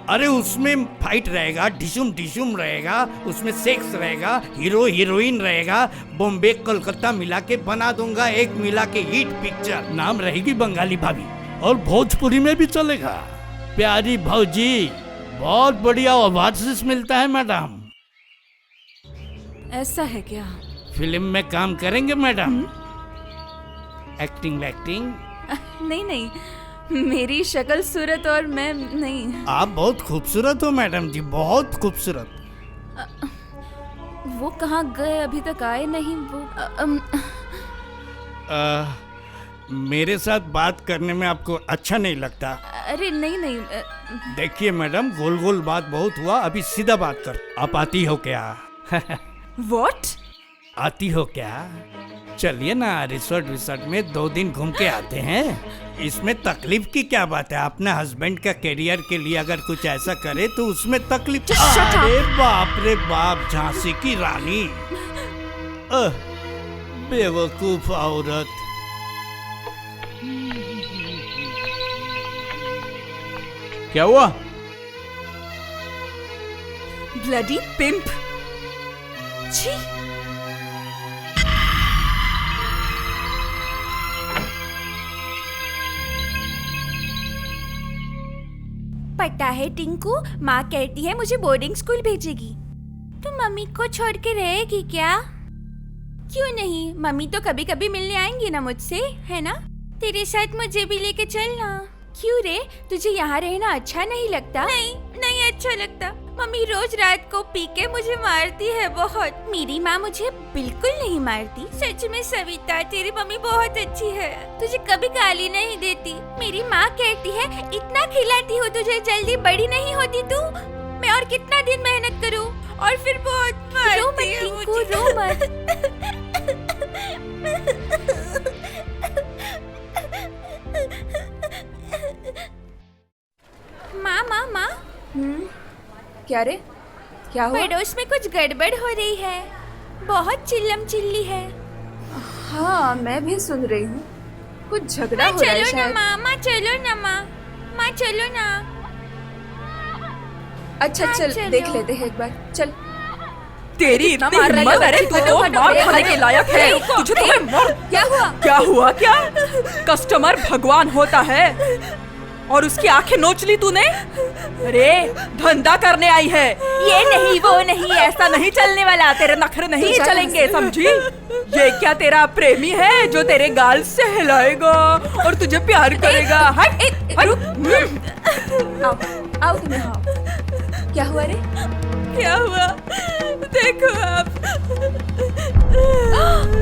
अरे उसमें फाइट रहेगा, डिशुम डिशुम रहेगा, उसमें सेक्स रहेगा, हीरो हीरोइन रहेगा, बॉम्बे कोलकाता मिला के बना दूंगा एक मिला के हिट पिक्चर। नाम रहेगी बंगाली भाभी, और भोजपुरी में भी चलेगा, प्यारी भौजी। बहुत बढ़िया अवार्ड मिलता है मैडम। ऐसा है क्या? फिल्म में काम करेंगे मैडम? एक्टिंग वैक्टिंग? नहीं नहीं, मेरी शक्ल सूरत और मैं नहीं। आप बहुत खूबसूरत हो मैडम जी, बहुत खूबसूरत। वो कहाँ गए, अभी तक आए नहीं वो। मेरे साथ बात करने में आपको अच्छा नहीं लगता? अरे नहीं नहीं। देखिए मैडम, गोल गोल बात बहुत हुआ, अभी सीधा बात कर। आप आती हो क्या? What? आती हो क्या? चलिए ना, रिसोर्ट में 2 दिन घूम के आते हैं। इसमें तकलीफ की क्या बात है? अपने हस्बैंड का करियर के लिए अगर कुछ ऐसा करे तो उसमें तकलीफ। अरे बाप रे बाप, झांसी की रानी। बेवकूफ औरत। क्या हुआ? ब्लडी पिंप। छी। पता है टिंकू, माँ कहती है मुझे बोर्डिंग स्कूल भेजेगी। तो मम्मी को छोड़ के रहेगी क्या? क्यों नहीं, मम्मी तो कभी कभी मिलने आएंगी ना मुझसे, है ना? तेरे साथ मुझे भी लेके चलना। क्यों रे, तुझे यहाँ रहना अच्छा नहीं लगता? नहीं नहीं अच्छा लगता। मम्मी रोज रात को पी के मुझे मारती है बहुत। मेरी माँ मुझे बिल्कुल नहीं मारती। सच में सविता, तेरी मम्मी बहुत अच्छी है, तुझे कभी गाली नहीं देती। मेरी माँ कहती है इतना खिलाती हूँ तुझे, जल्दी बड़ी नहीं होती तू। मैं और कितना दिन मेहनत करूँ, और फिर बहुत मारती है मुझे। रो मत। माँ क्या रे, क्या हुआ? पड़ोस में कुछ गड़बड़ हो रही है, बहुत चिल्लम चिल्ली है। हाँ, मैं भी सुन रही हूँ, कुछ झगड़ा हो रहा है शायद। माँ चलो ना, माँ चलो ना। अच्छा चल, चलो। देख लेते हैं एक बार, चल। तेरी इतनी हिम्मत, अरे तू तो मार खाने के लायक है। तुझे तो मैं मार। क्या हुआ? क्या हुआ क्या? कस्टमर भगवान होता है और उसकी आंखें नोच ली तूने? अरे धंधा करने आई है, ये नहीं वो नहीं, ऐसा नहीं चलने वाला। तेरे नखरे नहीं चलेंगे, समझी? ये क्या तेरा प्रेमी है जो तेरे गाल से हिलाएगा और तुझे प्यार करेगा? हट, आओ तुम्हें। हाँ, क्या हुआ रे? क्या हुआ? देखो आप,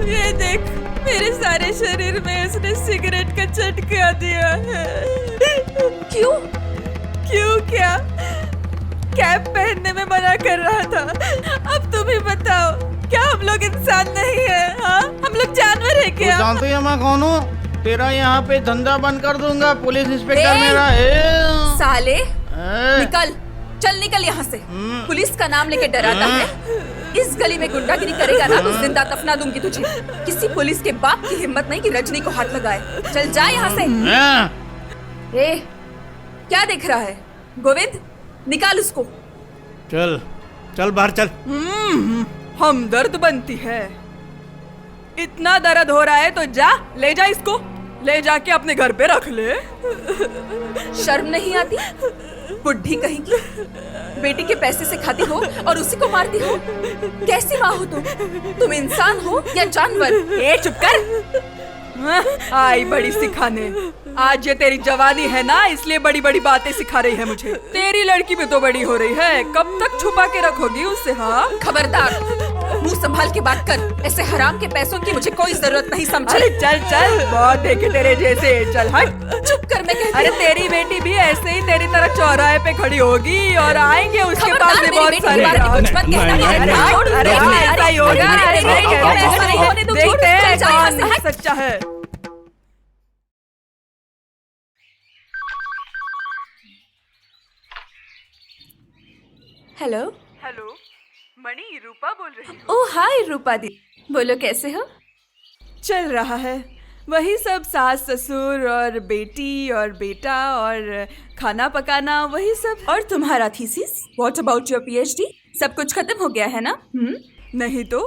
ये देख, मेरे सारे शरीर में उसने सिगरेट का चटका दिया है। क्यों? क्यों क्या? कैप पहनने में मना कर रहा था। अब तुम ही बताओ, क्या हम लोग इंसान नहीं है? हाँ, हम लोग जानवर है क्या? तू जानती है मैं कौन हूँ? तेरा यहाँ पे धंधा बंद कर दूंगा, पुलिस इंस्पेक्टर मेरा है। साले, निकल, चल निकल यहाँ से। पुलिस का नाम लेके डराता है? इस गली में गुंडागिरी करेगा ना तो जिंदा दफना दूंगी तुझे। किसी पुलिस के बाप की हिम्मत नहीं कि रजनी को हाथ लगाए। चल जा यहाँ से। ए, क्या देख रहा है? गोविंद, निकाल उसको। चल चल बाहर चल। हमदर्द बनती है। इतना दर्द हो रहा है तो जा, ले जा इसको, ले जाके अपने घर पे रख ले। शर्म नहीं आती? बुढ़ी कहीं की, बेटी के पैसे से खाती हो और उसी को मारती हो। कैसी माँ हो तुम इंसान हो या जानवर? ए चुप कर। आई बड़ी सिखाने। आज ये तेरी जवानी है ना, इसलिए बड़ी बड़ी बातें सिखा रही है मुझे। तेरी लड़की भी तो बड़ी हो रही है, कब तक छुपा के रखोगी उससे? हाँ, खबरदार, मुंह संभाल के बात कर। ऐसे हराम के पैसों की मुझे कोई जरूरत नहीं, समझे? अरे चल चल, बहुत देखे तेरे जैसे। चल हट। चुप कर, मैं कहती अरे हूँ। तेरी बेटी भी ऐसे ही तेरी तरह चौराहे पे खड़ी होगी और आएंगे उसके पास भी बहुत सारे। ऐसा ही होगा। देखते हैं कौन सच्चा है। हेलो हेलो, मणि, रूपा बोल रही हूँ। ओह हाय रूपा दी, बोलो कैसे हो? चल रहा है, वही सब, सास ससुर और बेटी और बेटा और खाना पकाना, वही सब। और तुम्हारा thesis? What about your PhD? सब कुछ खत्म हो गया है ना? नहीं तो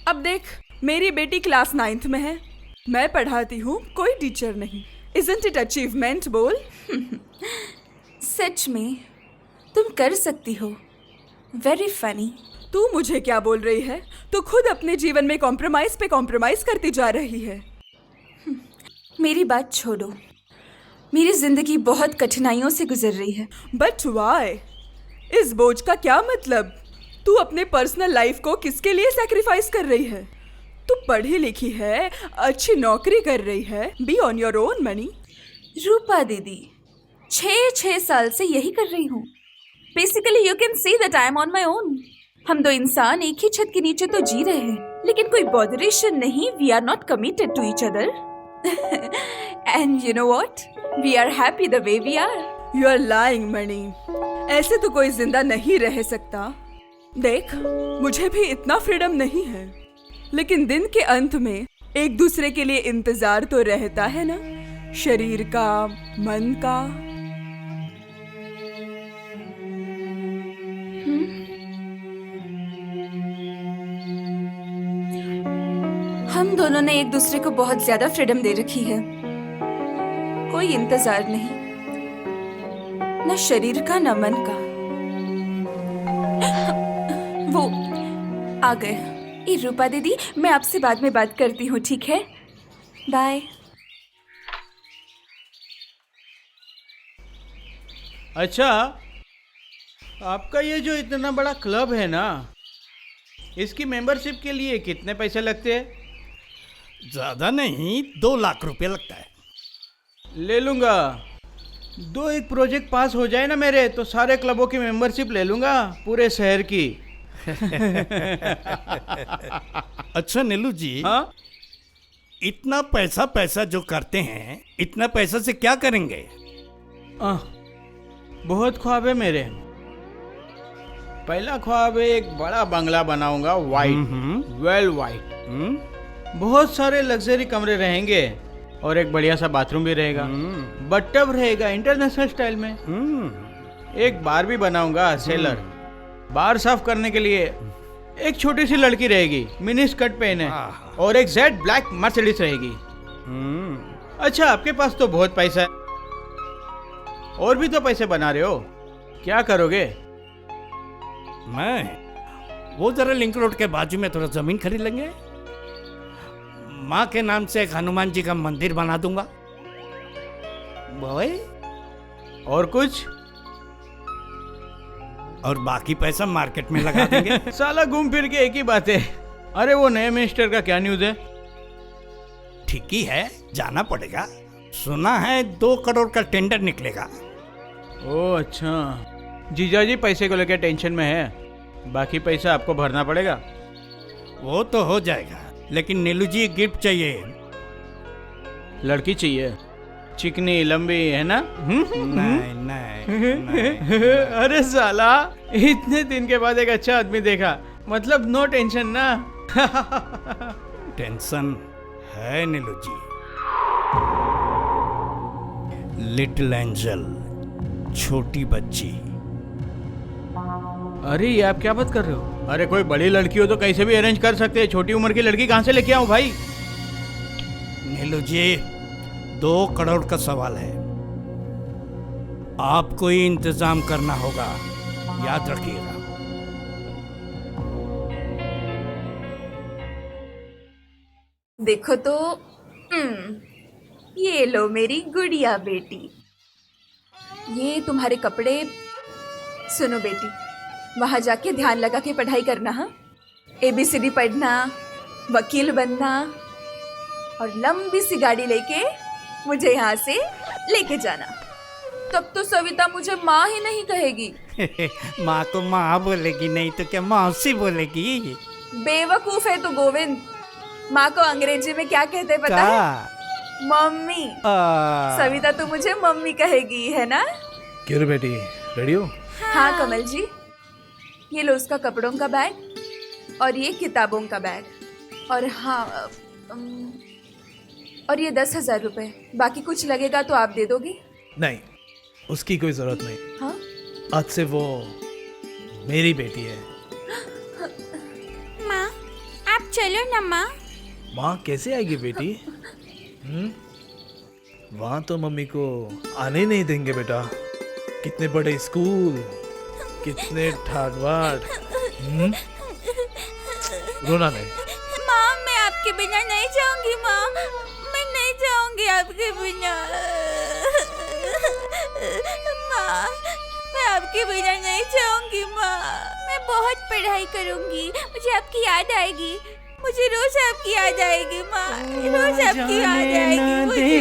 अब देख, मेरी बेटी क्लास 9th में है, मैं पढ़ाती हूँ, कोई टीचर नहीं। Isn't it achievement? बोल। सच में तुम कर सकती हो। Very funny. तू मुझे क्या बोल रही है? तू खुद अपने जीवन में कॉम्प्रोमाइज पे कॉम्प्रोमाइज करती जा रही है। मेरी बात छोड़ो, मेरी जिंदगी बहुत कठिनाइयों से गुजर रही है। But why? इस बोझ का क्या मतलब? तू अपने पर्सनल लाइफ को किसके लिए सैक्रिफाइस कर रही है? तू पढ़ी लिखी है, अच्छी नौकरी कर रही है, be on your own money. Rupa दीदी, 6 साल से यही कर रही हूँ। Basically you can see that I am on my own. हम दो इंसान एक ही छत के नीचे तो जी रहे हैं, लेकिन कोई बॉदरेशन नहीं। We are not committed to each other. And you know what, we are happy the way we are. You are lying Mani, ऐसे तो कोई जिंदा नहीं रह सकता। देख, मुझे भी इतना फ्रीडम नहीं है, लेकिन दिन के अंत में एक दूसरे के लिए इंतजार तो रहता है ना, शरीर का, मन का। हम दोनों ने एक दूसरे को बहुत ज्यादा फ्रीडम दे रखी है। कोई इंतजार नहीं, न शरीर का न मन का। वो आ गए। ये रूपा दीदी, मैं आपसे बाद में बात करती हूँ, ठीक है? बाय। अच्छा, आपका ये जो इतना बड़ा क्लब है ना, इसकी मेंबरशिप के लिए कितने पैसे लगते हैं? ज्यादा नहीं, 2 लाख रुपए लगता है। ले लूँगा। 2 प्रोजेक्ट पास हो जाए ना मेरे, तो सारे क्लबों की मेंबरशिप ले लूँगा, पूरे शहर की। अच्छा नीलू जी, हाँ, इतना पैसा जो करते हैं, इतना पैसा से क्या करेंगे? बहुत ख्वाब है मेरे। पहला ख्वाब है एक बड़ा बंगला बनाऊंगा, वाइट, वेल वाइट। बहुत सारे लग्जरी कमरे रहेंगे और एक बढ़िया सा बाथरूम भी रहेगा, बटटब रहेगा इंटरनेशनल स्टाइल में। एक बार भी बनाऊंगा, सेलर। बार साफ करने के लिए एक छोटी सी लड़की रहेगी, मिनी स्कर्ट पहने, और एक जेड ब्लैक मर्सिडीज रहेगी। अच्छा, आपके पास तो बहुत पैसा है, और भी तो पैसे बना रहे हो, क्या करोगे? मैं वो जरा लिंक रोड के बाजू में थोड़ा जमीन खरीद लेंगे, माँ के नाम से एक हनुमान जी का मंदिर बना दूंगा। बॉय, और कुछ? और बाकी पैसा मार्केट में लगा देंगे। साला घूम फिर के एक ही बात है। अरे वो नए मिनिस्टर का क्या न्यूज़ है? ठीक ही है, जाना पड़ेगा। सुना है 2 करोड़ का टेंडर निकलेगा। ओह अच्छा, जीजा जी पैसे को लेकर टेंशन में है, बाकी पैसा आपको भरना पड़ेगा। वो तो हो जाएगा, लेकिन नीलू जी गिफ्ट चाहिए। लड़की चाहिए, चिकनी लंबी, है ना? नहीं, नहीं। अरे साला, इतने दिन के बाद एक अच्छा आदमी देखा, मतलब नो टेंशन ना। टेंशन है नीलू जी। लिटिल एंजल, छोटी बच्ची, अरे ये आप क्या बात कर रहे हो? अरे कोई बड़ी लड़की हो तो कैसे भी अरेंज कर सकते हैं, छोटी उम्र की लड़की कहाँ से लेके आऊं भाई? नीलू जी, 2 करोड़ का सवाल है, आपको ही इंतजाम करना होगा, याद रखिएगा। देखो तो ये लो मेरी गुड़िया बेटी, ये तुम्हारे कपड़े। सुनो बेटी, वहां जाके ध्यान लगा के पढ़ाई करना, हाँ? ABCD पढ़ना, वकील बनना, और लंबी सी गाड़ी लेके मुझे यहाँ से लेके जाना। तब तो सविता मुझे माँ ही नहीं कहेगी। माँ को माँ बोलेगी, नहीं तो क्या मौसी बोलेगी? बेवकूफ है तू गोविंद। माँ को अंग्रेजी में क्या कहते हैं पता है? मम्मी। सविता तो मुझे मम्मी कहेगी, है ना? क्यों रे बेटी, रेडी हो? हाँ कमल जी, ये लो उसका कपड़ों का बैग और ये किताबों का बैग, और हाँ और ये 10,000 रुपए। बाकी कुछ लगेगा तो आप दे दोगी? नहीं, उसकी कोई जरूरत नहीं। हाँ? आज से वो मेरी बेटी है। माँ, आप चलो ना माँ। माँ कैसे आएगी बेटी? वहाँ तो मम्मी को आने नहीं देंगे बेटा। कितने बड़े स्कूल, कितने ठाट-बाट। रोना नहीं। माँ, मैं आपके बिना नहीं जाऊंगी माँ, मैं नहीं जाऊंगी आपके बिना। माँ, मैं आपके बिना नहीं जाऊंगी माँ, मैं बहुत पढ़ाई करूंगी, मुझे आपकी याद आएगी, मुझे रोज आपकी याद आएगी माँ, रोज आपकी याद आएगी मुझे।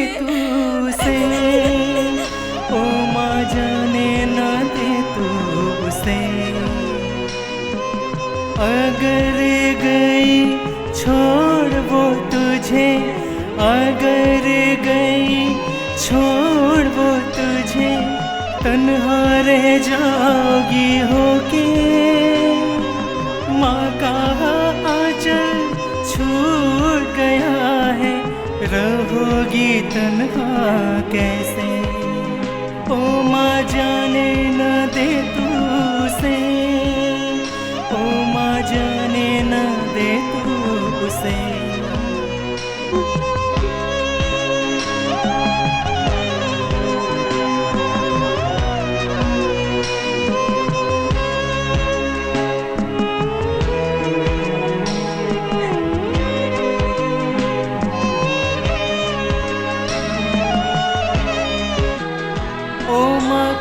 ओ माँ जाने ना दे तू उसे, अगर गई छोड़ वो तुझे, अगर गई छोड़ वो तुझे, तन्हा रह जाओगी होके, माँ का आंचल छूट गया है, रहोगी तन्हा कैसे? ओ माँ जाने न दे तू उसे, ओ माँ जाने न दे तू उसे।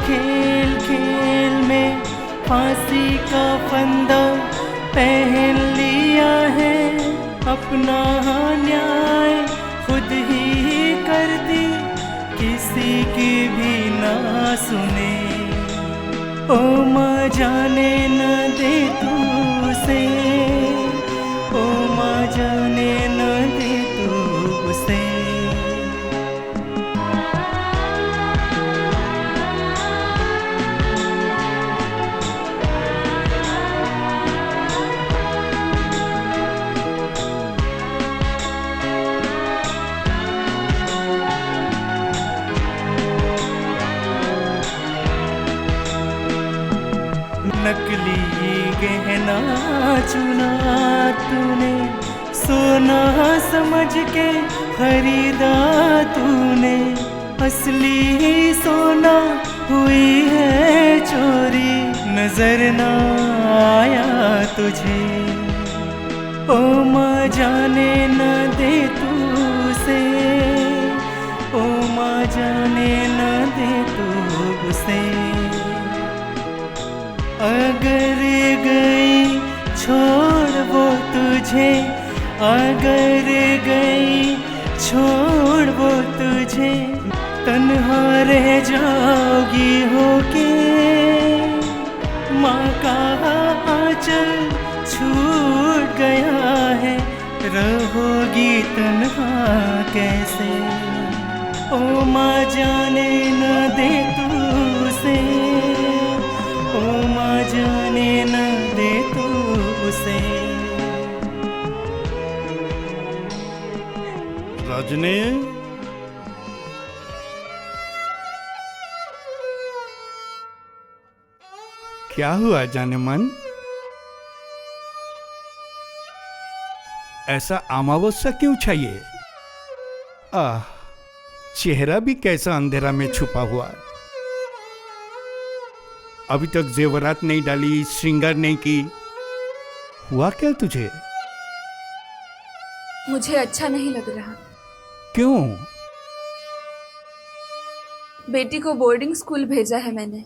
खेल खेल में फांसी का फंदा पहन लिया है, अपना न्याय खुद ही करती, किसी की भी ना सुने। ओ माँ जाने न दे तू उसे, ओ माँ जाने न दे तू उसे। नकली गहना चुना तूने, सोना समझ के खरीदा तूने, असली सोना हुई है चोरी, नजर ना आया तुझे। ओ माँ जाने न दे तू उसे, ओ माँ जाने न दे तू उसे। अगर गई छोड़ वो तुझे, अगर गई छोड़ वो तुझे, तन्हा रह जाओगी होके, माँ का आंचल छूट गया है, रहोगी तन्हा कैसे? ओ माँ जाने न दे तू उसे, ओ माँ जाने न दे तू उसे। रजनी, क्या हुआ जाने मन? ऐसा अमावस्या क्यों चाहिए? आह, चेहरा भी कैसा अंधेरा में छुपा हुआ। अभी तक जेवरात नहीं डाली, श्रृंगार नहीं की। हुआ क्या तुझे? मुझे अच्छा नहीं लग रहा। क्यों? बेटी को बोर्डिंग स्कूल भेजा है मैंने।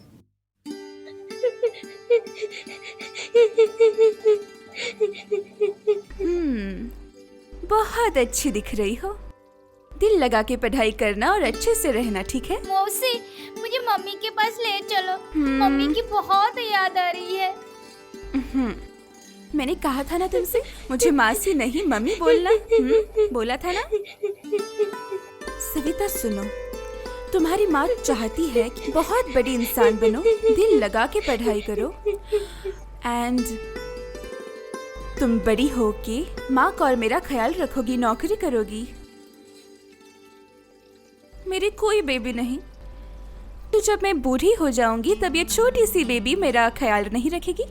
बहुत अच्छी दिख रही हो। दिल लगा के पढ़ाई करना और अच्छे से रहना, ठीक है? मौसी, मुझे मम्मी के पास ले चलो। मम्मी की बहुत याद आ रही है। मैंने कहा था ना तुमसे, मुझे मासी नहीं मम्मी बोलना। बोला था ना? सविता सुनो, तुम्हारी माँ चाहती है कि बहुत बड़ी इंसान बनो, दिल लगा के पढ़ाई करो एंड तुम बड़ी होके माँ का और मेरा ख्याल रखोगी, नौकरी करोगी। मेरी कोई बेबी नहीं, तो जब मैं बूढ़ी हो जाऊंगी तब ये छोटी सी बेबी मेरा ख्याल नहीं रखेगी।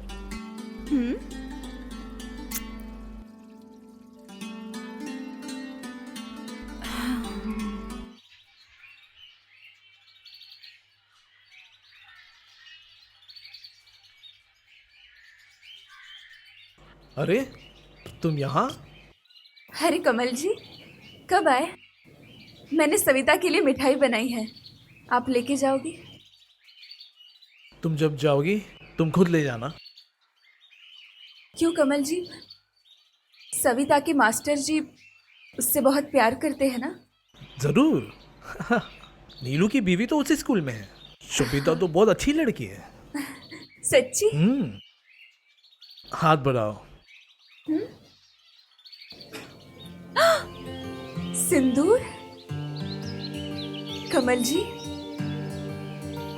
अरे तुम यहाँ? अरे कमल जी, कब आए? मैंने सविता के लिए मिठाई बनाई है, आप लेके जाओगी? तुम जब जाओगी तुम खुद ले जाना। क्यों कमल जी? सविता के मास्टर जी उससे बहुत प्यार करते हैं ना? जरूर। नीलू की बीवी तो उसी स्कूल में है। शोभिता तो बहुत अच्छी लड़की है। सच्ची? हाथ बढ़ाओ। सिंदूर? कमल जी,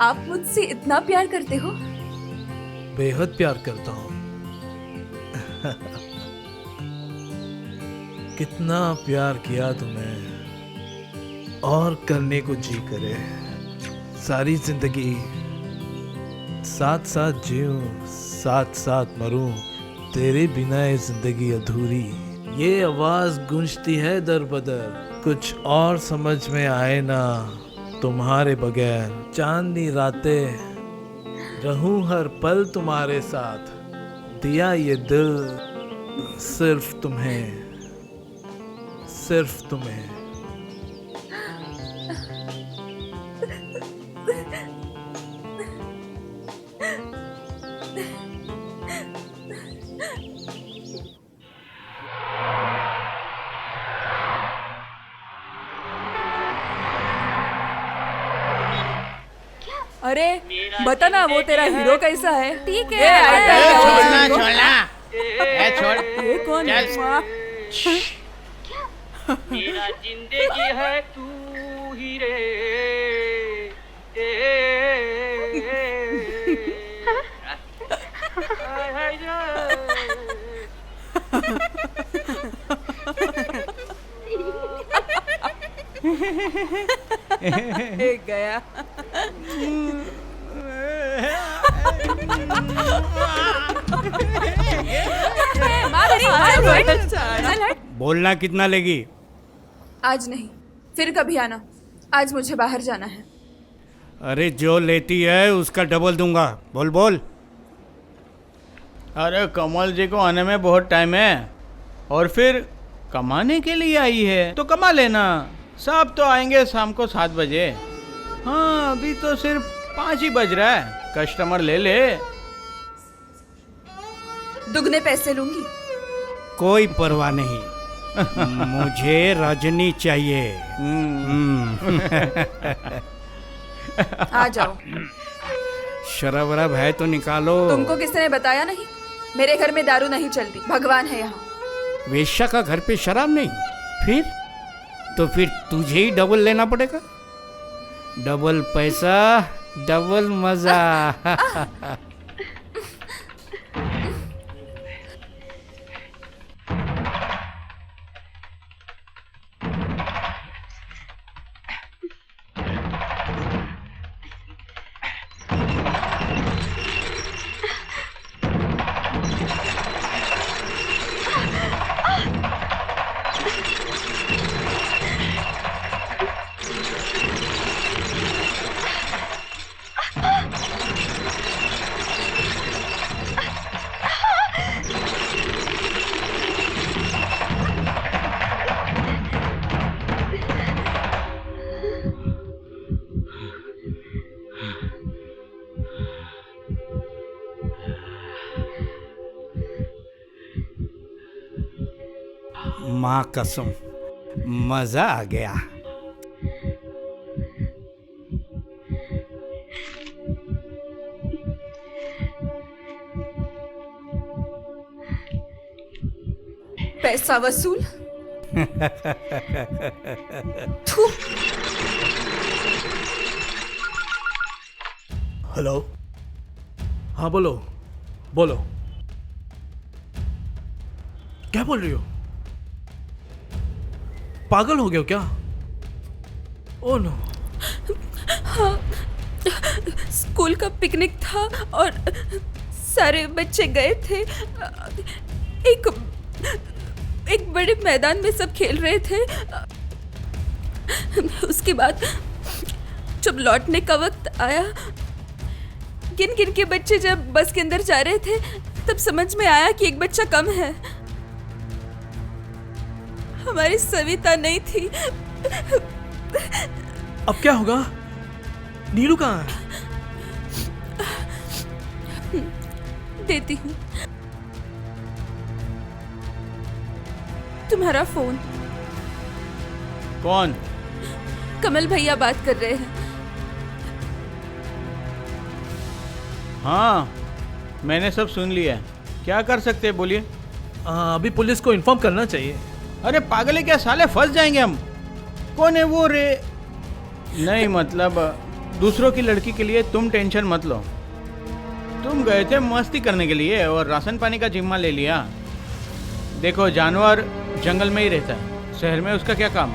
आप मुझसे इतना प्यार करते हो? बेहद प्यार करता हूँ। कितना प्यार किया तुम्हें, और करने को जी करे। सारी जिंदगी साथ साथ जीऊं, साथ साथ मरूं, तेरे बिना ये जिंदगी अधूरी। ये आवाज गूंजती है दर बदर, कुछ और समझ में आए ना तुम्हारे बगैर। चांदनी रातें रहूं हर पल तुम्हारे साथ, दिया ये दिल सिर्फ तुम्हें, सिर्फ तुम्हें। अरे बता ना, वो तेरा हीरो कैसा है? ठीक ये आता है क्या वो छोड़ना हीरो? छोड़ना, छोड़। ये कौन है? मेरा जिंदगी है तू ही रे। एक गया। बोलना कितना लेगी? आज नहीं, फिर कभी आना। आज मुझे बाहर जाना है। अरे जो लेती है उसका डबल दूंगा। बोल बोल। अरे कमल जी को आने में बहुत टाइम है, और फिर कमाने के लिए आई है तो कमा लेना। सब तो आएंगे शाम को 7 बजे। हाँ, अभी तो सिर्फ 5 ही बज रहा है। कस्टमर ले ले। दुगने पैसे लूंगी। कोई परवाह नहीं। मुझे रजनी चाहिए। आ जाओ। शराब वराब है तो निकालो। तुमको किसने बताया? नहीं, मेरे घर में दारू नहीं चलती, भगवान है यहाँ। वेश्या का घर पे शराब नहीं? फिर तुझे ही डबल लेना पड़ेगा। डबल पैसा, डबल मजा। माँ कसम मजा आ गया। पैसा वसूल। थू। हेलो। हाँ बोलो बोलो, क्या बोल रही हो? पागल हो गए हो क्या? Oh no. स्कूल का पिकनिक था और सारे बच्चे गए थे। एक बड़े मैदान में सब खेल रहे थे। उसके बाद जब लौटने का वक्त आया, गिन गिन के बच्चे जब बस के अंदर जा रहे थे, तब समझ में आया कि एक बच्चा कम है। हमारी सविता नहीं थी। अब क्या होगा? नीलू कहाँ है? देती हूँ तुम्हारा फोन। कौन? कमल भैया बात कर रहे हैं। हाँ, मैंने सब सुन लिया। क्या कर सकते हैं बोलिए? अभी पुलिस को इन्फॉर्म करना चाहिए। अरे पागल है क्या साले, फंस जाएंगे हम। कौन है वो रे? नहीं मतलब दूसरों की लड़की के लिए तुम टेंशन मत लो। तुम गए थे मस्ती करने के लिए और राशन पानी का जिम्मा ले लिया। देखो जानवर जंगल में ही रहता है, शहर में उसका क्या काम?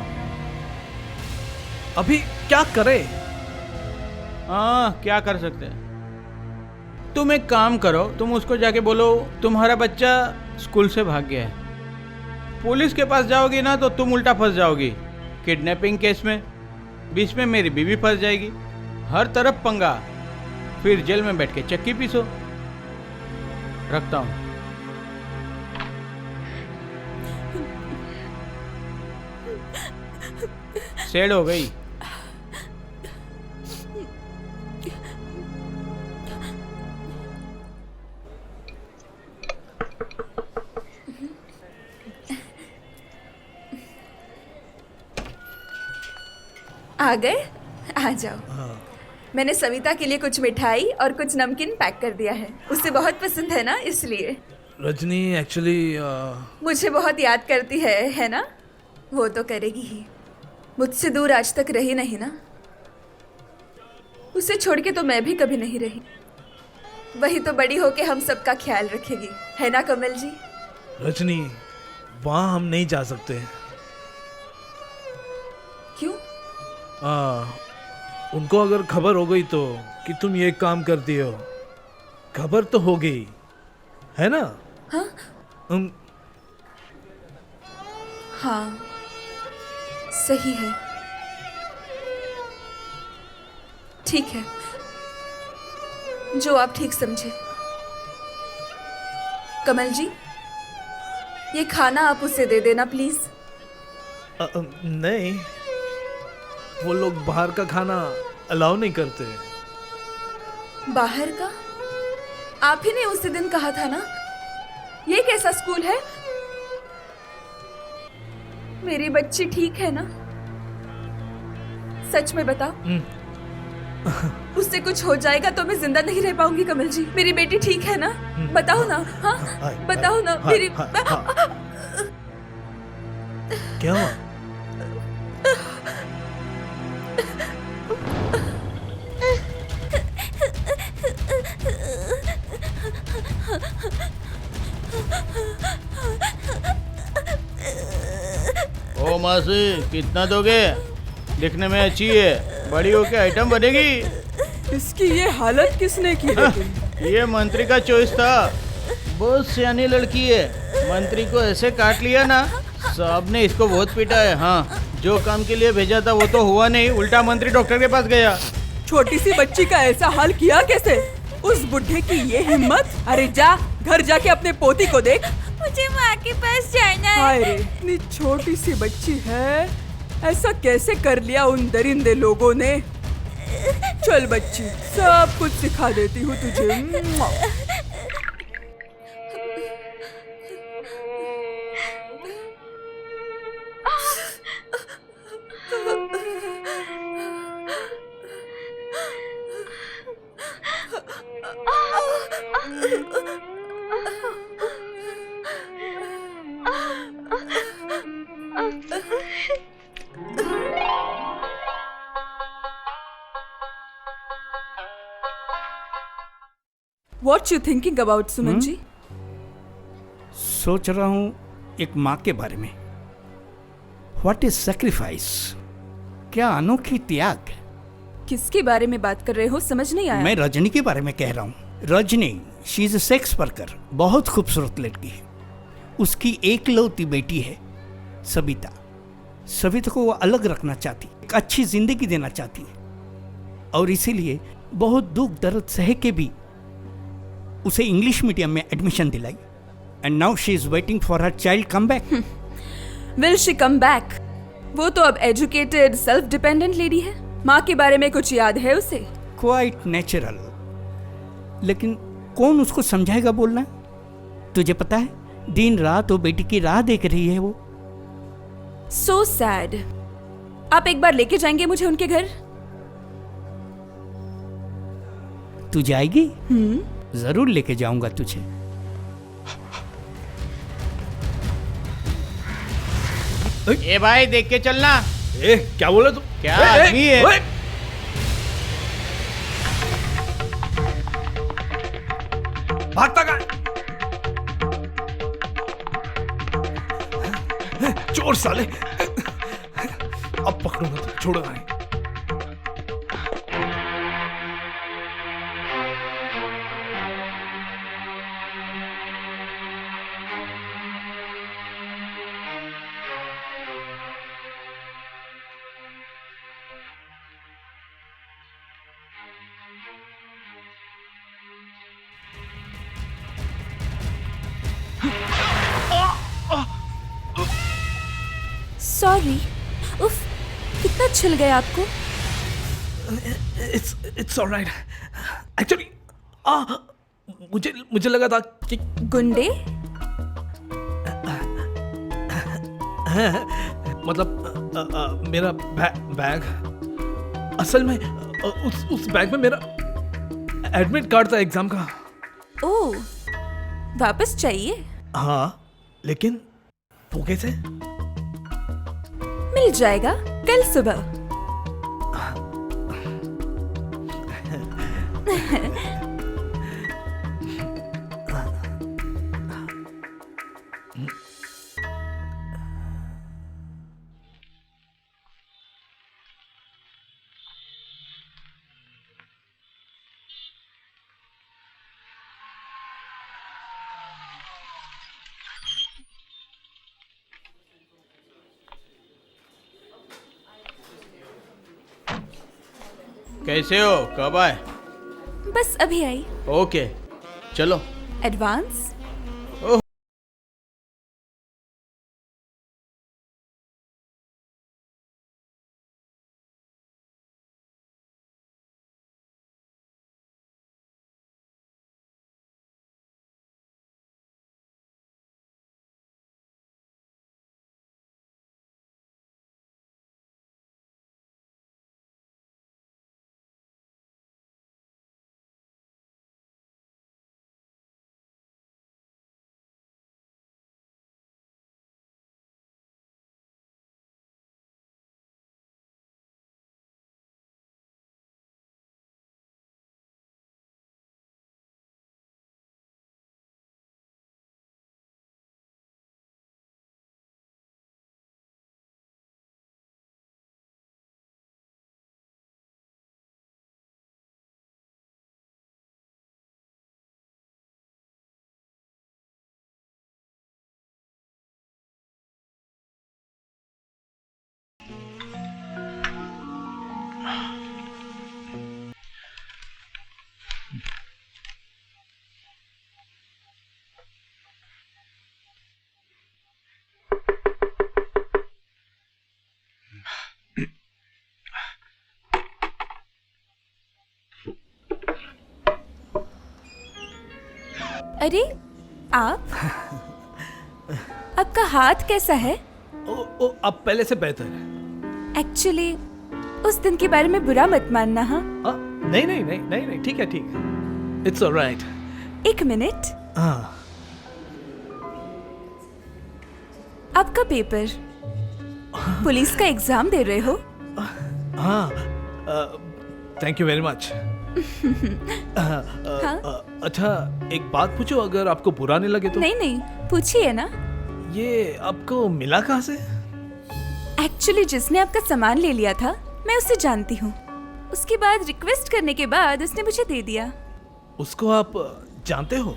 अभी क्या करे? हाँ, क्या कर सकते हैं? तुम एक काम करो, तुम उसको जाके बोलो तुम्हारा बच्चा स्कूल से भाग गया है। पुलिस के पास जाओगी ना तो तुम उल्टा फंस जाओगी। किडनैपिंग केस में बीच में मेरी बीवी फंस जाएगी। हर तरफ पंगा, फिर जेल में बैठ के चक्की पीसो। रखता हूँ। सेड हो गई। आ गए? आ जाओ। मैंने सविता के लिए कुछ मिठाई और कुछ नमकीन पैक कर दिया है। उसे बहुत पसंद है ना, इसलिए। रजनी एक्चुअली मुझे बहुत याद करती है ना? वो तो करेगी ही। मुझसे दूर आज तक रही नहीं ना। उसे छोड़ के तो मैं भी कभी नहीं रही। वही तो बड़ी होके हम सबका ख्याल रखेगी, है ना कमल जी? रजनी, वहाँ हम नहीं जा सकते। क्यों? उनको अगर खबर हो गई तो कि तुम ये काम करती हो, खबर तो हो गई है ना? हाँ? हाँ, सही है। ठीक है, जो आप ठीक समझे। कमल जी, ये खाना आप उसे दे देना प्लीज। नहीं, वो लोग बाहर का खाना अलाउ नहीं करते। बाहर का? आप ही ने उसी दिन कहा था ना। ये कैसा स्कूल है? मेरी बच्ची ठीक है ना? सच में बताओ। उससे कुछ हो जाएगा तो मैं जिंदा नहीं रह पाऊंगी कमल जी। मेरी बेटी ठीक है ना? बताओ ना। हाँ, बताओ ना। मेरी क्या हुआ? ओ मासी, कितना दोगे? दिखने में अच्छी है, बड़ी होके आइटम बनेगी। इसकी ये हालत किसने की? ये मंत्री का चॉइस था। बहुत सियानी लड़की है। मंत्री को ऐसे काट लिया ना, साहब ने इसको बहुत पीटा है। हाँ, जो काम के लिए भेजा था वो तो हुआ नहीं, उल्टा मंत्री डॉक्टर के पास गया। छोटी सी बच्ची का ऐसा हाल किया कैसे? उस बुढ़े की ये हिम्मत! अरे जा, घर जाके अपने पोती को देख। मुझे माँ के पास जाना है। हाय रे, इतनी छोटी सी बच्ची है, ऐसा कैसे कर लिया उन दरिंदे लोगों ने? चल बच्ची, सब कुछ सिखा देती हूँ तुझे। What you thinking about, Suman ji? सोच रहा हूँ एक माँ के बारे में। What is sacrifice? क्या अनोखी त्याग। किसके बारे में बात कर रहे हो, समझ नहीं आया। मैं रजनी के बारे में कह रहा हूँ। Rajni, she is a sex worker, बहुत खूबसूरत लड़की है। उसकी एकलौती बेटी है सविता। सविता को वो अलग रखना चाहती, एक अच्छी जिंदगी देना चाहती है, और इसीलिए बहुत दुख दर्द सह के भी उसे इंग्लिश मीडियम में एडमिशन दिलाई। And now she is waiting for her child come back. Will she come back? वो तो अब एजुकेटेड सेल्फ डिपेंडेंट लेडी है। माँ के बारे में कुछ याद है उसे? क्वाइट नेचुरल, लेकिन कौन उसको समझाएगा बोलना? तुझे पता है, दिन रात वो बेटी की राह देख रही है वो। So sad. आप एक बार लेके जाएंगे मुझे उनके घर? तू जाएगी? जरूर लेके जाऊंगा तुझे। ए भाई, देख के चलना। ए, क्या बोला तू? क्या आदमी है? भागता कहाँ? चोर साले। अब पकड़ूंगा तो छोड़ो नहीं। सॉरी। उफ, कितना छिल गया आपको। It's alright. Actually, मुझे लगा था कि गुंडे? मतलब मेरा बैग असल में उस बैग में मेरा एडमिट कार्ड था एग्जाम का। ओह, वापस चाहिए? हाँ, लेकिन वो कैसे? मिल जाएगा कल सुबह। कैसे हो? कब आए? बस अभी आई। ओके, चलो। एडवांस? अरे आप आपका हाथ कैसा है? अब पहले से बेहतर है। एक्चुअली उस दिन के बारे में बुरा मत मानना। हाँ, नहीं, ठीक है। It's alright. एक मिनट, हाँ आपका पेपर। पुलिस का एग्जाम दे रहे हो? हाँ, थैंक यू वेरी मच। अच्छा, एक बात पूछो, अगर आपको बुरा नहीं लगे तो। नहीं नहीं, पूछिए ना। ये आपको मिला कहाँ से? एक्चुअली जिसने आपका सामान ले लिया था, मैं उसे जानती हूँ। उसके बाद रिक्वेस्ट करने के बाद उसने मुझे दे दिया। उसको आप जानते हो?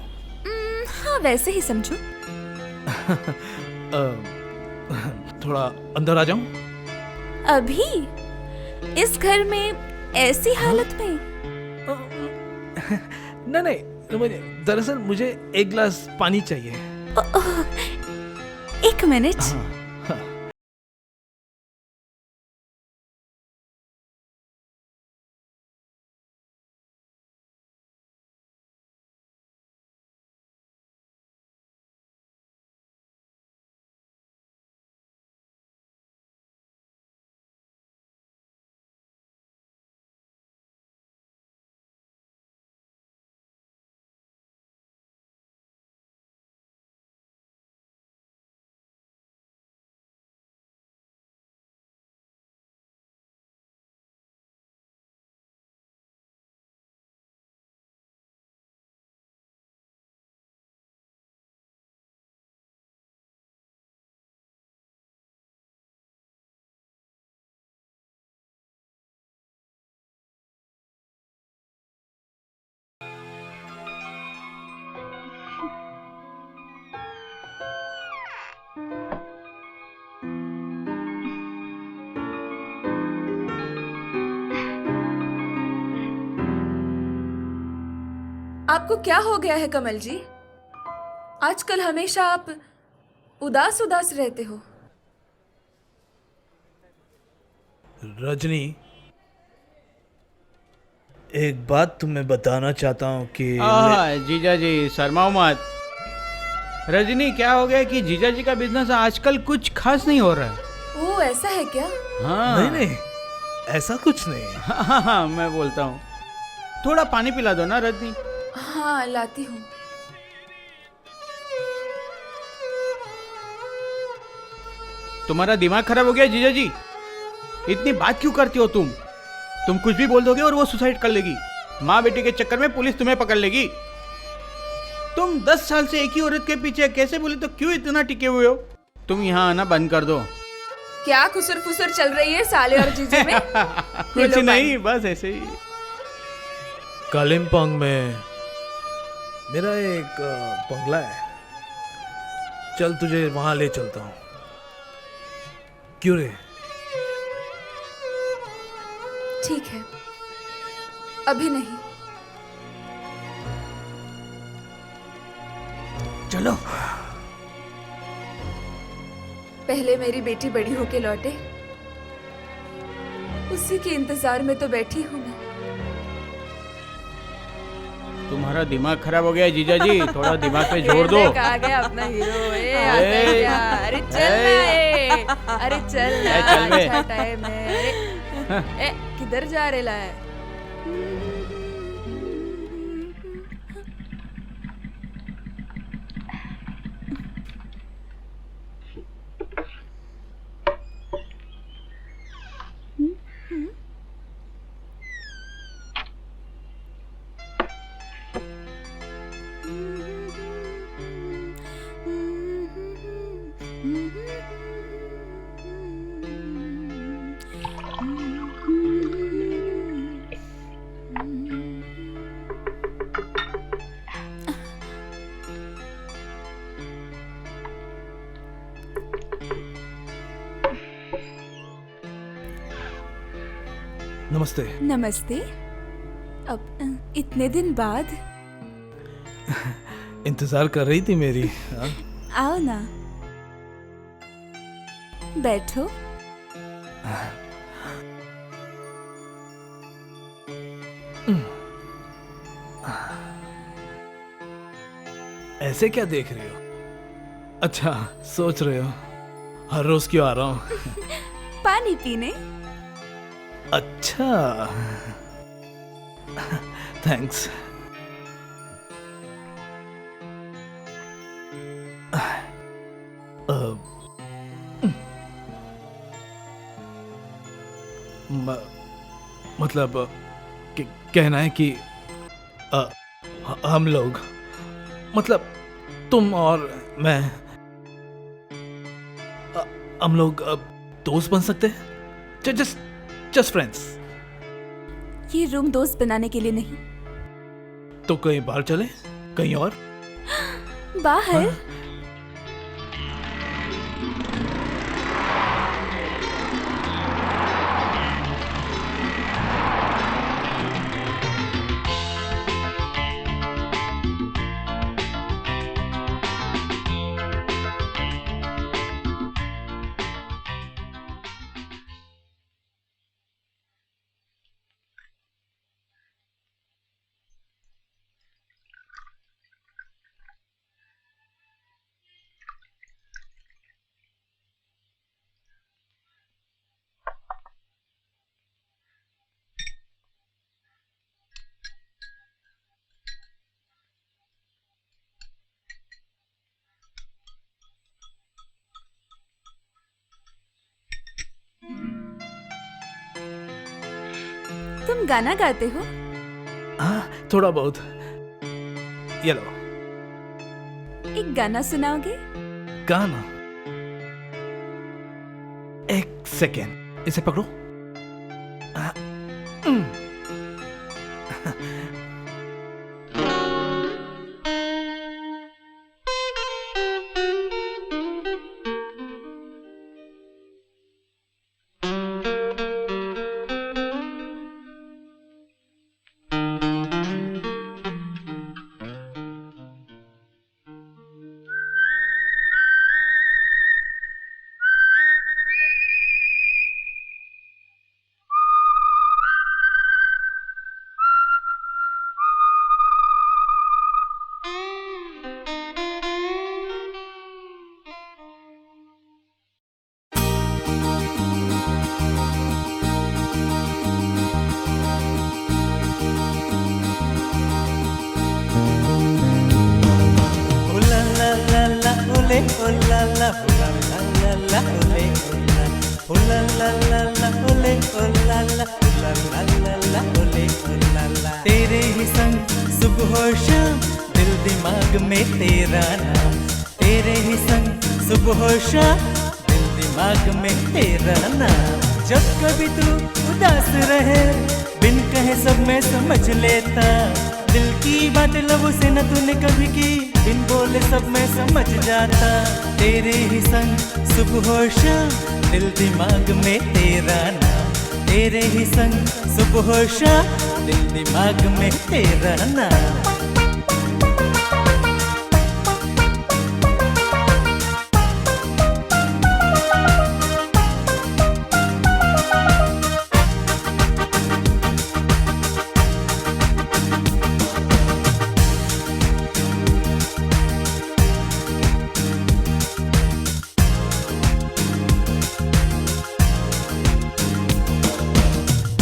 हाँ, वैसे ही समझो। थोड़ा अंदर आ जाऊं? अभी इस घर में ऐसी हालत में? नहीं, मुझे दरअसल मुझे एक गिलास पानी चाहिए। एक मिनट। आपको क्या हो गया है कमल जी? आजकल हमेशा आप उदास उदास रहते हो। रजनी, एक बात तुम्हें बताना चाहता हूँ कि जीजा जी शर्माओ मत। रजनी, क्या हो गया कि जीजा जी का बिजनेस आजकल कुछ खास नहीं हो रहा है। ओ, ऐसा है क्या? हाँ नहीं, ऐसा कुछ नहीं। हाँ, मैं बोलता हूँ। थोड़ा पानी पिला दो ना रजनी। हाँ, लाती हूँ। तुम्हारा दिमाग खराब हो गया जीजा जी? इतनी बात क्यों करती हो तुम? तुम कुछ भी बोल दोगे और वो सुसाइड कर लेगी। माँ बेटी के चक्कर में पुलिस तुम्हें पकड़ लेगी। तुम 10 साल से एक ही औरत के पीछे, कैसे बोले तो क्यों इतना टिके हुए हो? तुम यहाँ आना बंद कर दो। क्या खुसर फुसर चल रही है साले और जीजे में? कुछ नहीं, बस ऐसे ही। कालिम्पोंग में मेरा एक बंगला है, चल तुझे वहां ले चलता हूँ। क्यों रे? ठीक है, अभी नहीं। चलो। पहले मेरी बेटी बड़ी होके लौटे, उसी के इंतजार में तो बैठी हूँ मैं। तुम्हारा दिमाग खराब हो गया है जीजा जी, थोड़ा दिमाग पे जोर दो। आ गया अपना हीरो। अरे चल ना, अरे चल ना, अच्छा टाइम है। किधर जा रहे ला है? नमस्ते। नमस्ते। अब इतने दिन बाद इंतजार कर रही थी मेरी। हाँ? आओ ना, बैठो। ऐसे क्या देख रही हो? अच्छा, सोच रहे हो हर रोज क्यों आ रहा हूँ? पानी पीने। अच्छा, थैंक्स। मतलब कहना है कि हम लोग, मतलब तुम और मैं, हम लोग दोस्त बन सकते हैं, जस्ट फ्रेंड्स। ये रूम दोस्त बनाने के लिए नहीं। तो कहीं बाहर चले, कहीं और बाहर? हाँ? तुम गाना गाते हो? हाँ, थोड़ा बहुत। ये लो। एक गाना सुनाओगे? गाना? एक सेकेंड, इसे पकड़ो। तेरे ही संग सुबह शाम दिल दिमाग में तेरा नाम, तेरे ही संग सुबह शाम दिल दिमाग में तेरा नाम। जब कभी तू उदास रहे बिन कहे सब मैं समझ लेता, दिल की बात लबों से न तूने कभी की, बिन बोले सब मैं समझ जाता। तेरे ही संग सुबह शाम दिल दिमाग में तेरा नाम, तेरे ही संग सुबह शाम दिल दिमाग में तेरा नाम।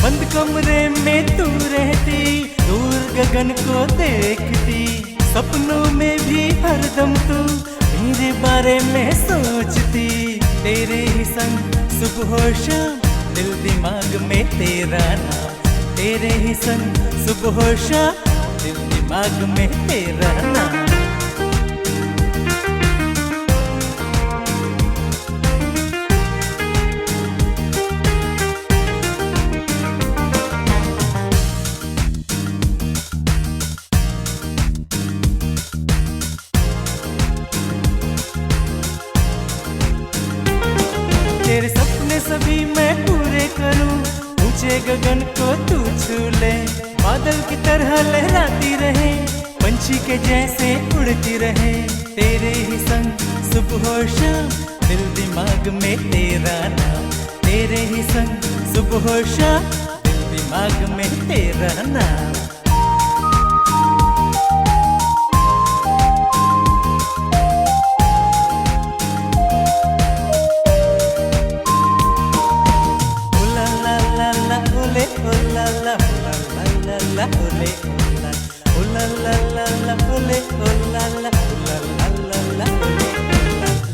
बंद कमरे में तू रहती, दूर गगन को देखती, सपनों में भी हरदम तू मेरे बारे में सोचती। तेरे ही संग सुबह शाम दिल दिमाग में तेरा नाम, तेरे ही संग सुबह शाम दिल दिमाग में तेरा नाम। तेरे सपने सभी मैं पूरे करूं, ऊंचे गगन को तू छू ले, बादल की तरह लहराती रहे, पंछी के जैसे उड़ती रहे। तेरे ही संग सुबह शाम दिल दिमाग में तेरा नाम, तेरे ही संग सुबह शाम दिल दिमाग में तेरा नाम।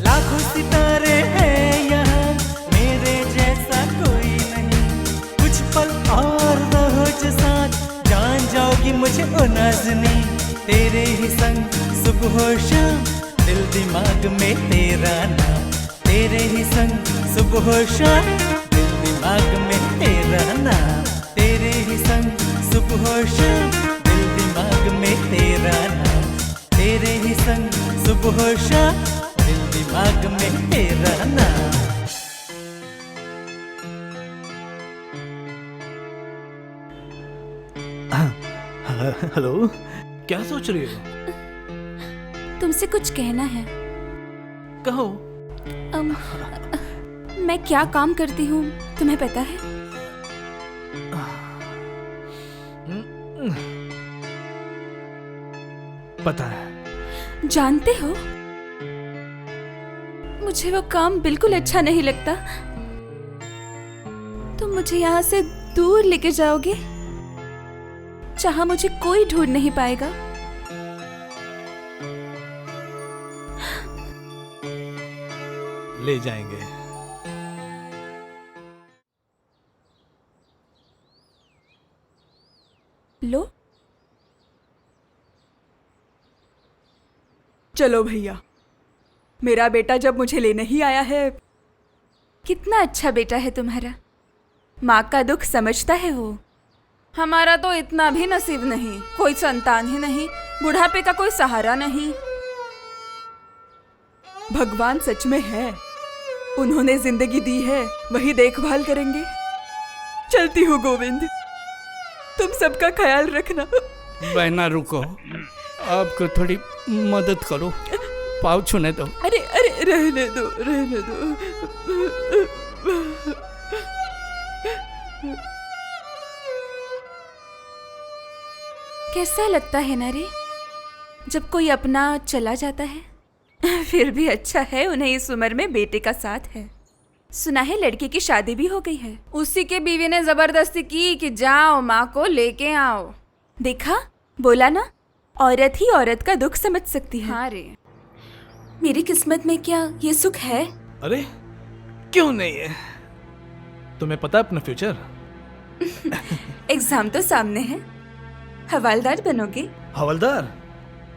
लाखों सितारे हैं यहाँ, मेरे जैसा कोई नहीं, कुछ पल और रहो लगी मुझे ओ नाज़नी, तेरे ही संग सुबह शाम, दिल दिमाग में तेरा नाम। तेरे ही संग सुबह शाम, दिल दिमाग में तेरा नाम। तेरे ही संग सुबह शाम, दिल दिमाग में तेरा नाम। तेरे ही संग सुबह शाम, दिल दिमाग में तेरा नाम। हेलो, क्या सोच रही हो? तुमसे कुछ कहना है। कहो। मैं क्या काम करती हूँ तुम्हें पता है? पता है। जानते हो, मुझे वो काम बिल्कुल अच्छा नहीं लगता। तुम मुझे यहाँ से दूर लेके जाओगे, जहाँ मुझे कोई ढूंढ नहीं पाएगा। ले जाएंगे। लो। चलो भैया, मेरा बेटा जब मुझे लेने ही आया है। कितना अच्छा बेटा है तुम्हारा। माँ का दुख समझता है वो। हमारा तो इतना भी नसीब नहीं, कोई संतान ही नहीं, बुढ़ापे का कोई सहारा नहीं। भगवान सच में है, उन्होंने जिंदगी दी है, वही देखभाल करेंगे। चलती हूँ गोविंद, तुम सबका ख्याल रखना। बहना रुको, आपको थोड़ी मदद करो, पाँव छूने दो। अरे अरे रहने दो, रहने दो। कैसा लगता है ना रे, जब कोई अपना चला जाता है। फिर भी अच्छा है उन्हें इस उम्र में बेटे का साथ है। सुना है लड़की की शादी भी हो गई है। उसी के बीवी ने जबरदस्ती की कि जाओ माँ को लेके आओ। देखा, बोला ना, औरत ही औरत का दुख समझ सकती है। हाँ रे, मेरी किस्मत में क्या ये सुख है? अरे क्यों नहीं है? तुम्हें पता है अपना फ्यूचर? एग्जाम तो सामने है। हवालदार बनोगे? हवलदार?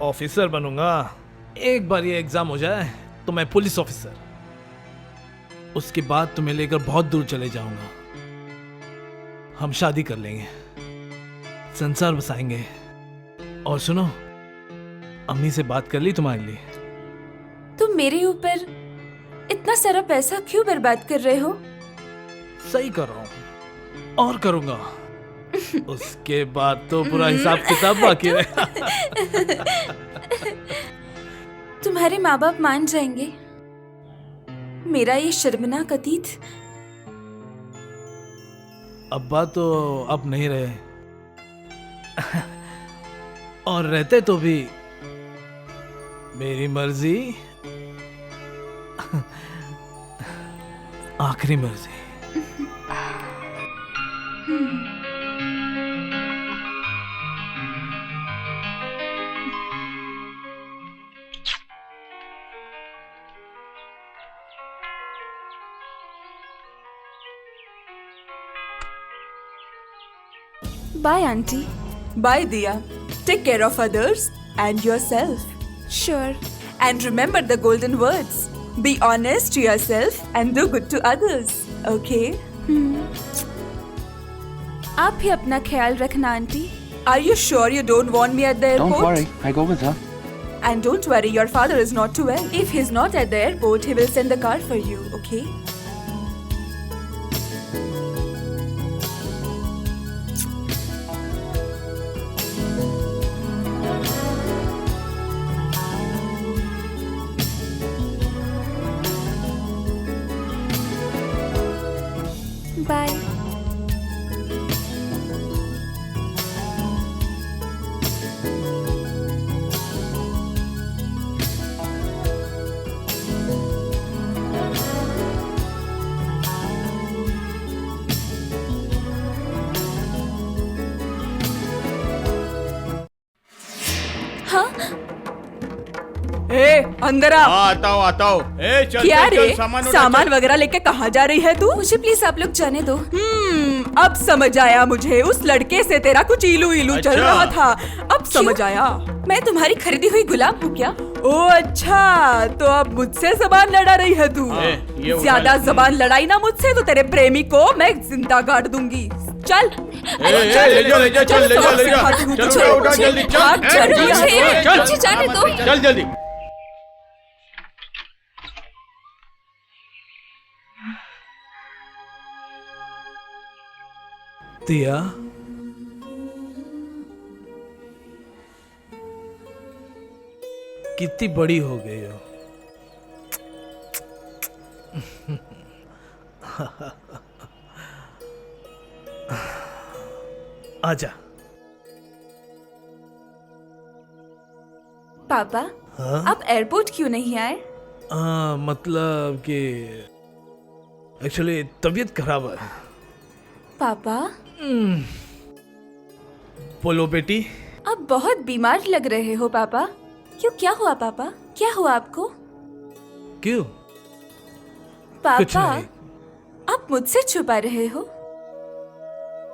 ऑफिसर बनूंगा। एक बार ये एग्जाम हो जाए तो मैं पुलिस ऑफिसर। उसके बाद तुम्हें लेकर बहुत दूर चले जाऊंगा। हम शादी कर लेंगे, संसार बसाएंगे। और सुनो, अम्मी से बात कर ली तुम्हारे लिए? तुम मेरे ऊपर इतना सारा पैसा क्यों बर्बाद कर रहे हो? सही कर रहा हूँ और करूंगा। उसके बाद तो पूरा हिसाब किताब बाकी रहेगा। तुम्हारे माँ बाप मान जाएंगे मेरा ये शर्मनाक अतीत? अब्बा तो अब नहीं रहे, और रहते तो भी मेरी मर्जी, आखिरी मर्जी। Bye, auntie. Bye, Diya. Take care of others and yourself. Sure. And remember the golden words. Be honest to yourself and do good to others. Okay? आप भी अपना ख्याल रखना aunty. Are you sure you don't want me at the airport? Don't worry, I go with her. And don't worry, your father is not too well. If he's not at the airport, he will send the car for you, okay? Bye. ए, अंदर आ। आता हूँ। क्या रे, सामान वगैरह लेके कहाँ जा रही है तू? मुझे प्लीज आप लोग जाने दो। अब समझ आया मुझे, उस लड़के से तेरा कुछ इलू इलू चल अच्छा। रहा था। अब समझ आया। मैं तुम्हारी खरीदी हुई गुलाम हूँ क्या? ओ अच्छा, तो अब मुझसे जबान लड़ा रही है तू। ये उठा ज्यादा ले। जबान लड़ाई ना मुझसे तो तेरे प्रेमी को मैं जिंदा गाड़ दूंगी। चल ले जा, ले जा, चल, ले जा, ले जा। सिखाती हूँ चल, तुझे। उठा, जल्दी, चल। भाग, ए, जल्दी चल, से। चल, मुझे जाने दो। चल जल्दी। दिया, कितनी बड़ी हो गई हो। आजा। पापा, हाँ? आप एयरपोर्ट क्यों नहीं आए? मतलब कि एक्चुअली तबीयत खराब है। पापा, बोलो बेटी। आप बहुत बीमार लग रहे हो पापा। क्यों, क्या हुआ पापा? क्या हुआ आपको? क्यों? कुछ पापा, नहीं। आप मुझसे छुपा रहे हो?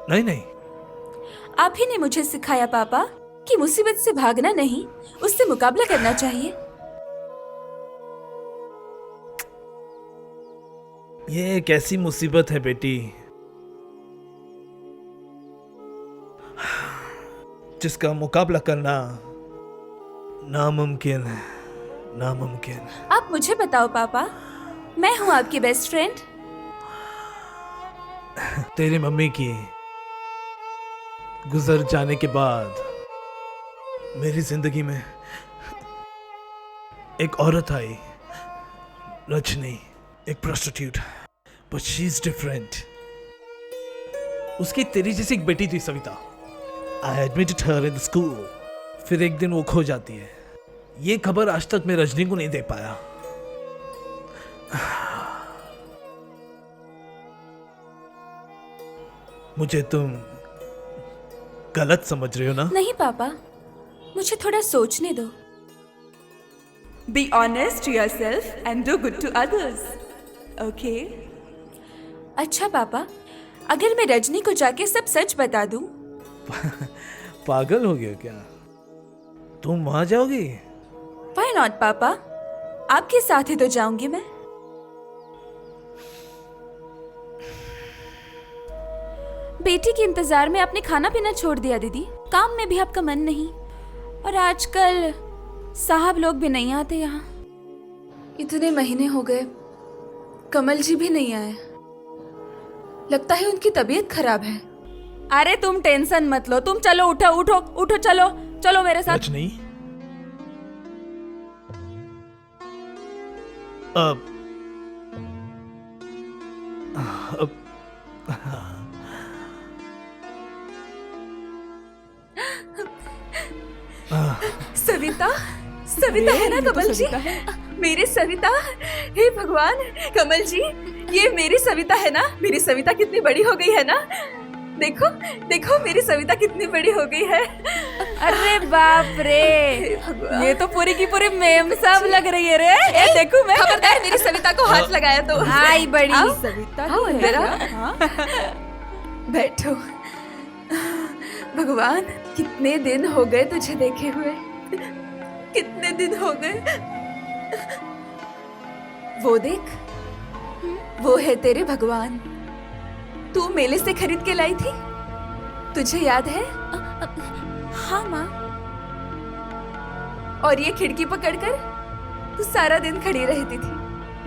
नहीं नहीं, आप ही ने मुझे सिखाया पापा कि मुसीबत से भागना नहीं, उससे मुकाबला करना चाहिए। ये एक ऐसी मुसीबत है बेटी जिसका मुकाबला करना नामुमकिन है, नामुमकिन। आप मुझे बताओ पापा, मैं हूँ आपकी बेस्ट फ्रेंड। तेरी मम्मी की गुजर जाने के बाद मेरी जिंदगी में एक औरत आई, रजनी, एक prostitute, but she is different. उसकी तेरी जैसी एक बेटी थी सविता। आई एडमिटेड हर इन स्कूल। फिर एक दिन वो खो जाती है। ये खबर आज तक मैं रजनी को नहीं दे पाया। मुझे तुम गलत समझ रहे हो ना? नहीं पापा, मुझे थोड़ा सोचने दो। Be honest to yourself and do good to others. Okay? अच्छा पापा, अगर मैं रजनी को जाके सब सच बता दूं? पागल हो गया क्या? तुम वहां जाओगी? Why not पापा? आपके साथ ही तो जाऊंगी मैं। बेटी के इंतजार में आपने खाना पीना छोड़ दिया दीदी। काम में भी आपका मन नहीं, और आजकल साहब लोग भी नहीं आते यहाँ। इतने महीने हो गए, कमल जी भी नहीं आए। लगता है उनकी तबीयत खराब है। अरे तुम टेंशन मत लो, तुम चलो, उठो उठो उठो, चलो चलो मेरे साथ। रजनी, अब सविता, सविता है ना कमल जी? मेरी सविता, हे भगवान, कमल जी, ये मेरी सविता है ना? मेरी सविता कितनी बड़ी हो गई है ना? देखो देखो, मेरी सविता कितनी बड़ी हो गई है। अरे बाप रे, ये तो पूरी की पूरी मेम साहब लग रही है रे। ये देखो मैं, खबरदार मेरी सविता को हाथ लगाया तो। आई बड़ी आओ, सविता आओ ही अंदर है आओ। क्या? हाँ? बैठो। भगवान, कितने दिन हो गए तुझे देखे हुए, कितने दिन हो गए। वो देख, वो है तेरे भगवान। तू मेले से खरीद के लाई थी, तुझे याद है? हाँ माँ। और ये खिड़की पकड़कर तू सारा दिन खड़ी रहती थी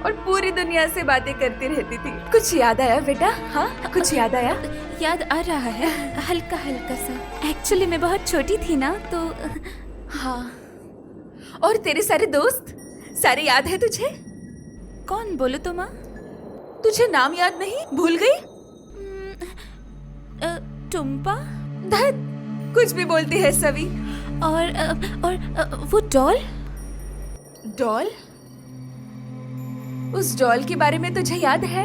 और पूरी दुनिया से बातें करती रहती थी। कुछ याद आया बेटा? हाँ, कुछ याद आया? याद आ रहा है, हल्का हल्का सा। एक्चुअली मैं बहुत छोटी थी ना, तो हाँ। और तेरे सारे दोस्त सारे याद है तुझे? कौन, बोलो तो माँ? तुझे नाम याद नहीं? भूल गई? टुम्पा धत, कुछ भी बोलती है सवी। और वो डॉल। डॉल? उस डॉल के बारे में तुझे याद है?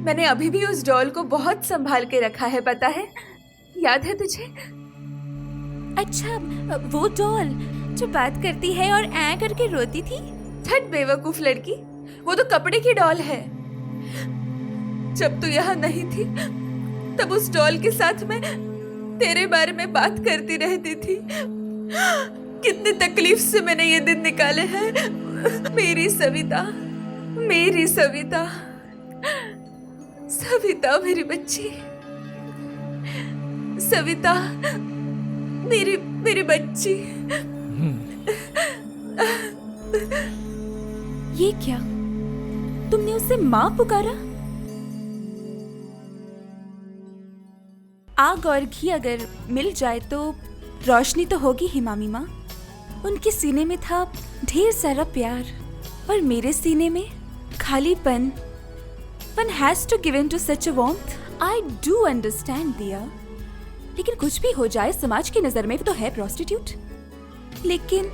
मैंने अभी भी उस डॉल को बहुत संभाल के रखा है, पता है? याद है तुझे? अच्छा, वो डॉल जो बात करती है और ऐ करके रोती थी। धत बेवकूफ लड़की, वो तो कपड़े की डॉल है। जब तू यहाँ नहीं थी तब उस डॉल के साथ मैं तेरे बारे में बात करती रहती थी। कितनी तकलीफ से मैंने ये दिन निकाले हैं। मेरी सविता, मेरी सविता, सविता मेरी बच्ची, सविता मेरी मेरी बच्ची। ये क्या? तुमने उसे माँ पुकारा? आग और घी अगर मिल जाए तो रोशनी तो होगी ही मामी माँ। उनके सीने में था ढेर सारा प्यार और मेरे सीने में खालीपन। One has to give in to such a warmth. I do understand, दिया। लेकिन कुछ भी हो जाए, समाज की नजर में तो है प्रोस्टिट्यूट। लेकिन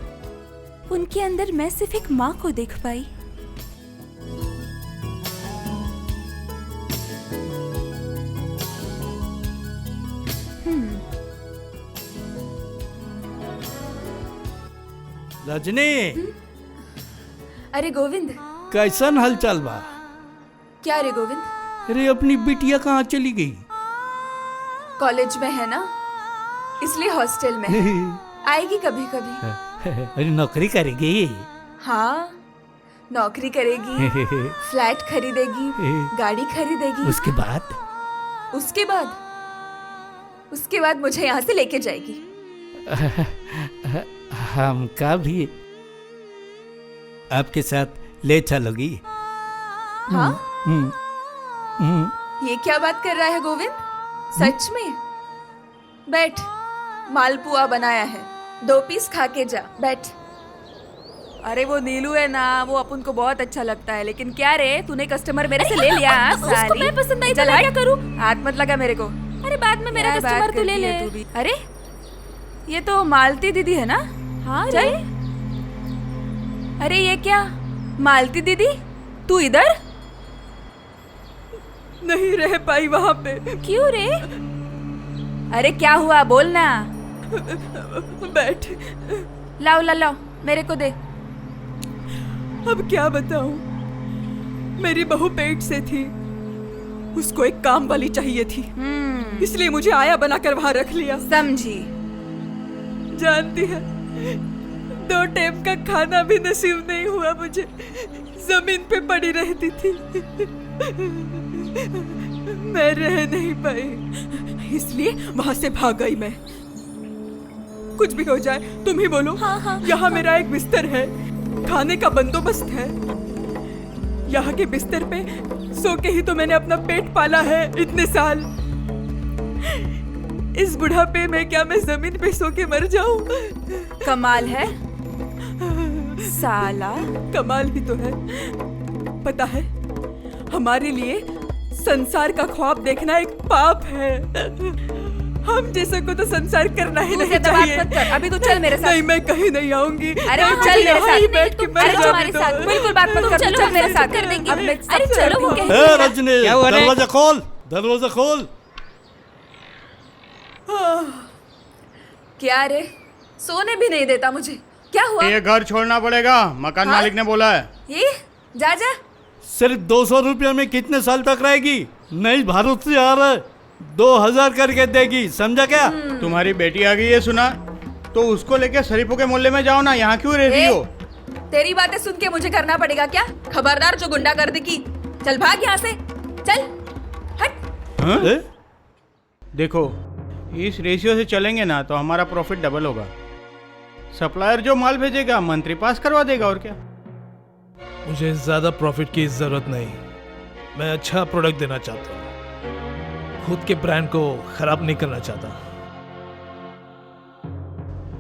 उनके अंदर मैं सिर्फ एक माँ को देख पाई। रजनी, अरे गोविंद, कैसन हलचल बा? क्या रे गोविंद? अरे अपनी बिटिया कहाँ चली गई? कॉलेज में है ना, इसलिए हॉस्टल में है। आएगी कभी कभी। अरे नौकरी करेगी? हाँ, नौकरी करेगी, फ्लैट खरीदेगी, गाड़ी खरीदेगी। उसके बाद? उसके बाद मुझे यहाँ से लेके जाएगी। हमका भी आपके साथ ले चलोगी? हाँ? ये क्या बात कर रहा है गोविंद? सच में? बैठ, मालपुआ बनाया है, 2 पीस खा के जा। बैठ। अरे वो नीलू है ना, वो अपन को बहुत अच्छा लगता है। लेकिन क्या रे, तूने कस्टमर मेरे से ले लिया? उसको मैं पसंद नहीं, तो मैं क्या करूं? हाथ मत लगा मेरे को। अरे बाद में मेरा कस्टमर तू ले ले। अरे ये तो मालती दीदी है ना? हाँ चल। अरे ये क्या, मालती दीदी तू इधर? नहीं रह पाई वहाँ पे। क्यों रे? अरे क्या हुआ, बोल ना। बैठ। लाओ लाओ, मेरे को दे। अब क्या बताऊं, मेरी बहू पेट से थी, उसको एक काम वाली चाहिए थी, इसलिए मुझे आया बनाकर वहां रख लिया। समझी? जानती है, 2 टाइम का खाना भी नसीब नहीं हुआ मुझे, जमीन पे पड़ी रहती थी। मैं रह नहीं पाई, इसलिए वहां से भाग गई मैं। कुछ भी हो जाए तुम ही बोलो। हाँ। यहाँ मेरा एक बिस्तर है, खाने का बंदोबस्त है। यहाँ के बिस्तर पे सो के ही तो मैंने अपना पेट पाला है इतने साल। इस बुढ़ापे में क्या मैं जमीन पे सो के मर जाऊं? कमाल है साला। कमाल ही तो है। पता है, हमारे लिए संसार का ख्वाब देखना एक पाप है। हम जैसे को तो संसार करना ही नहीं चाहिए। मत कर, अभी तो चल मेरे साथ। नहीं, मैं कहीं नहीं आऊंगी। अरे चल मेरे साथ। बैठ के मर हमारे साथ बिल्कुल बात मत कर, चल मेरे साथ कर देंगे। अरे चलो, वो कह ए रजनी, दरवाजा खोल, दरवाजा खोल। क्या रे, सोने भी नहीं देता मुझे। क्या हुआ? ये घर छोड़ना पड़ेगा, मकान मालिक ने बोला है। ये जा जा। सिर्फ 200 रुपया में कितने साल तक रहेगी? नहीं, भारत से आ रहा है, 2000 करके देगी, समझा क्या? तुम्हारी बेटी आ गई है सुना, तो उसको लेके शरीफों के मोहल्ले में जाओ ना, यहाँ क्यों रह रही हो? तेरी बातें सुन के मुझे करना पड़ेगा क्या? खबरदार जो गुंडागर्दी की। चल भाग यहाँ से, चल हट। देखो, इस रेशियो से चलेंगे ना तो हमारा प्रॉफिट डबल होगा। सप्लायर जो माल भेजेगा मंत्री पास करवा देगा, और क्या। मुझे ज्यादा प्रॉफिट की जरूरत नहीं, मैं अच्छा प्रोडक्ट देना चाहता हूँ, खुद के ब्रांड को खराब नहीं करना चाहता।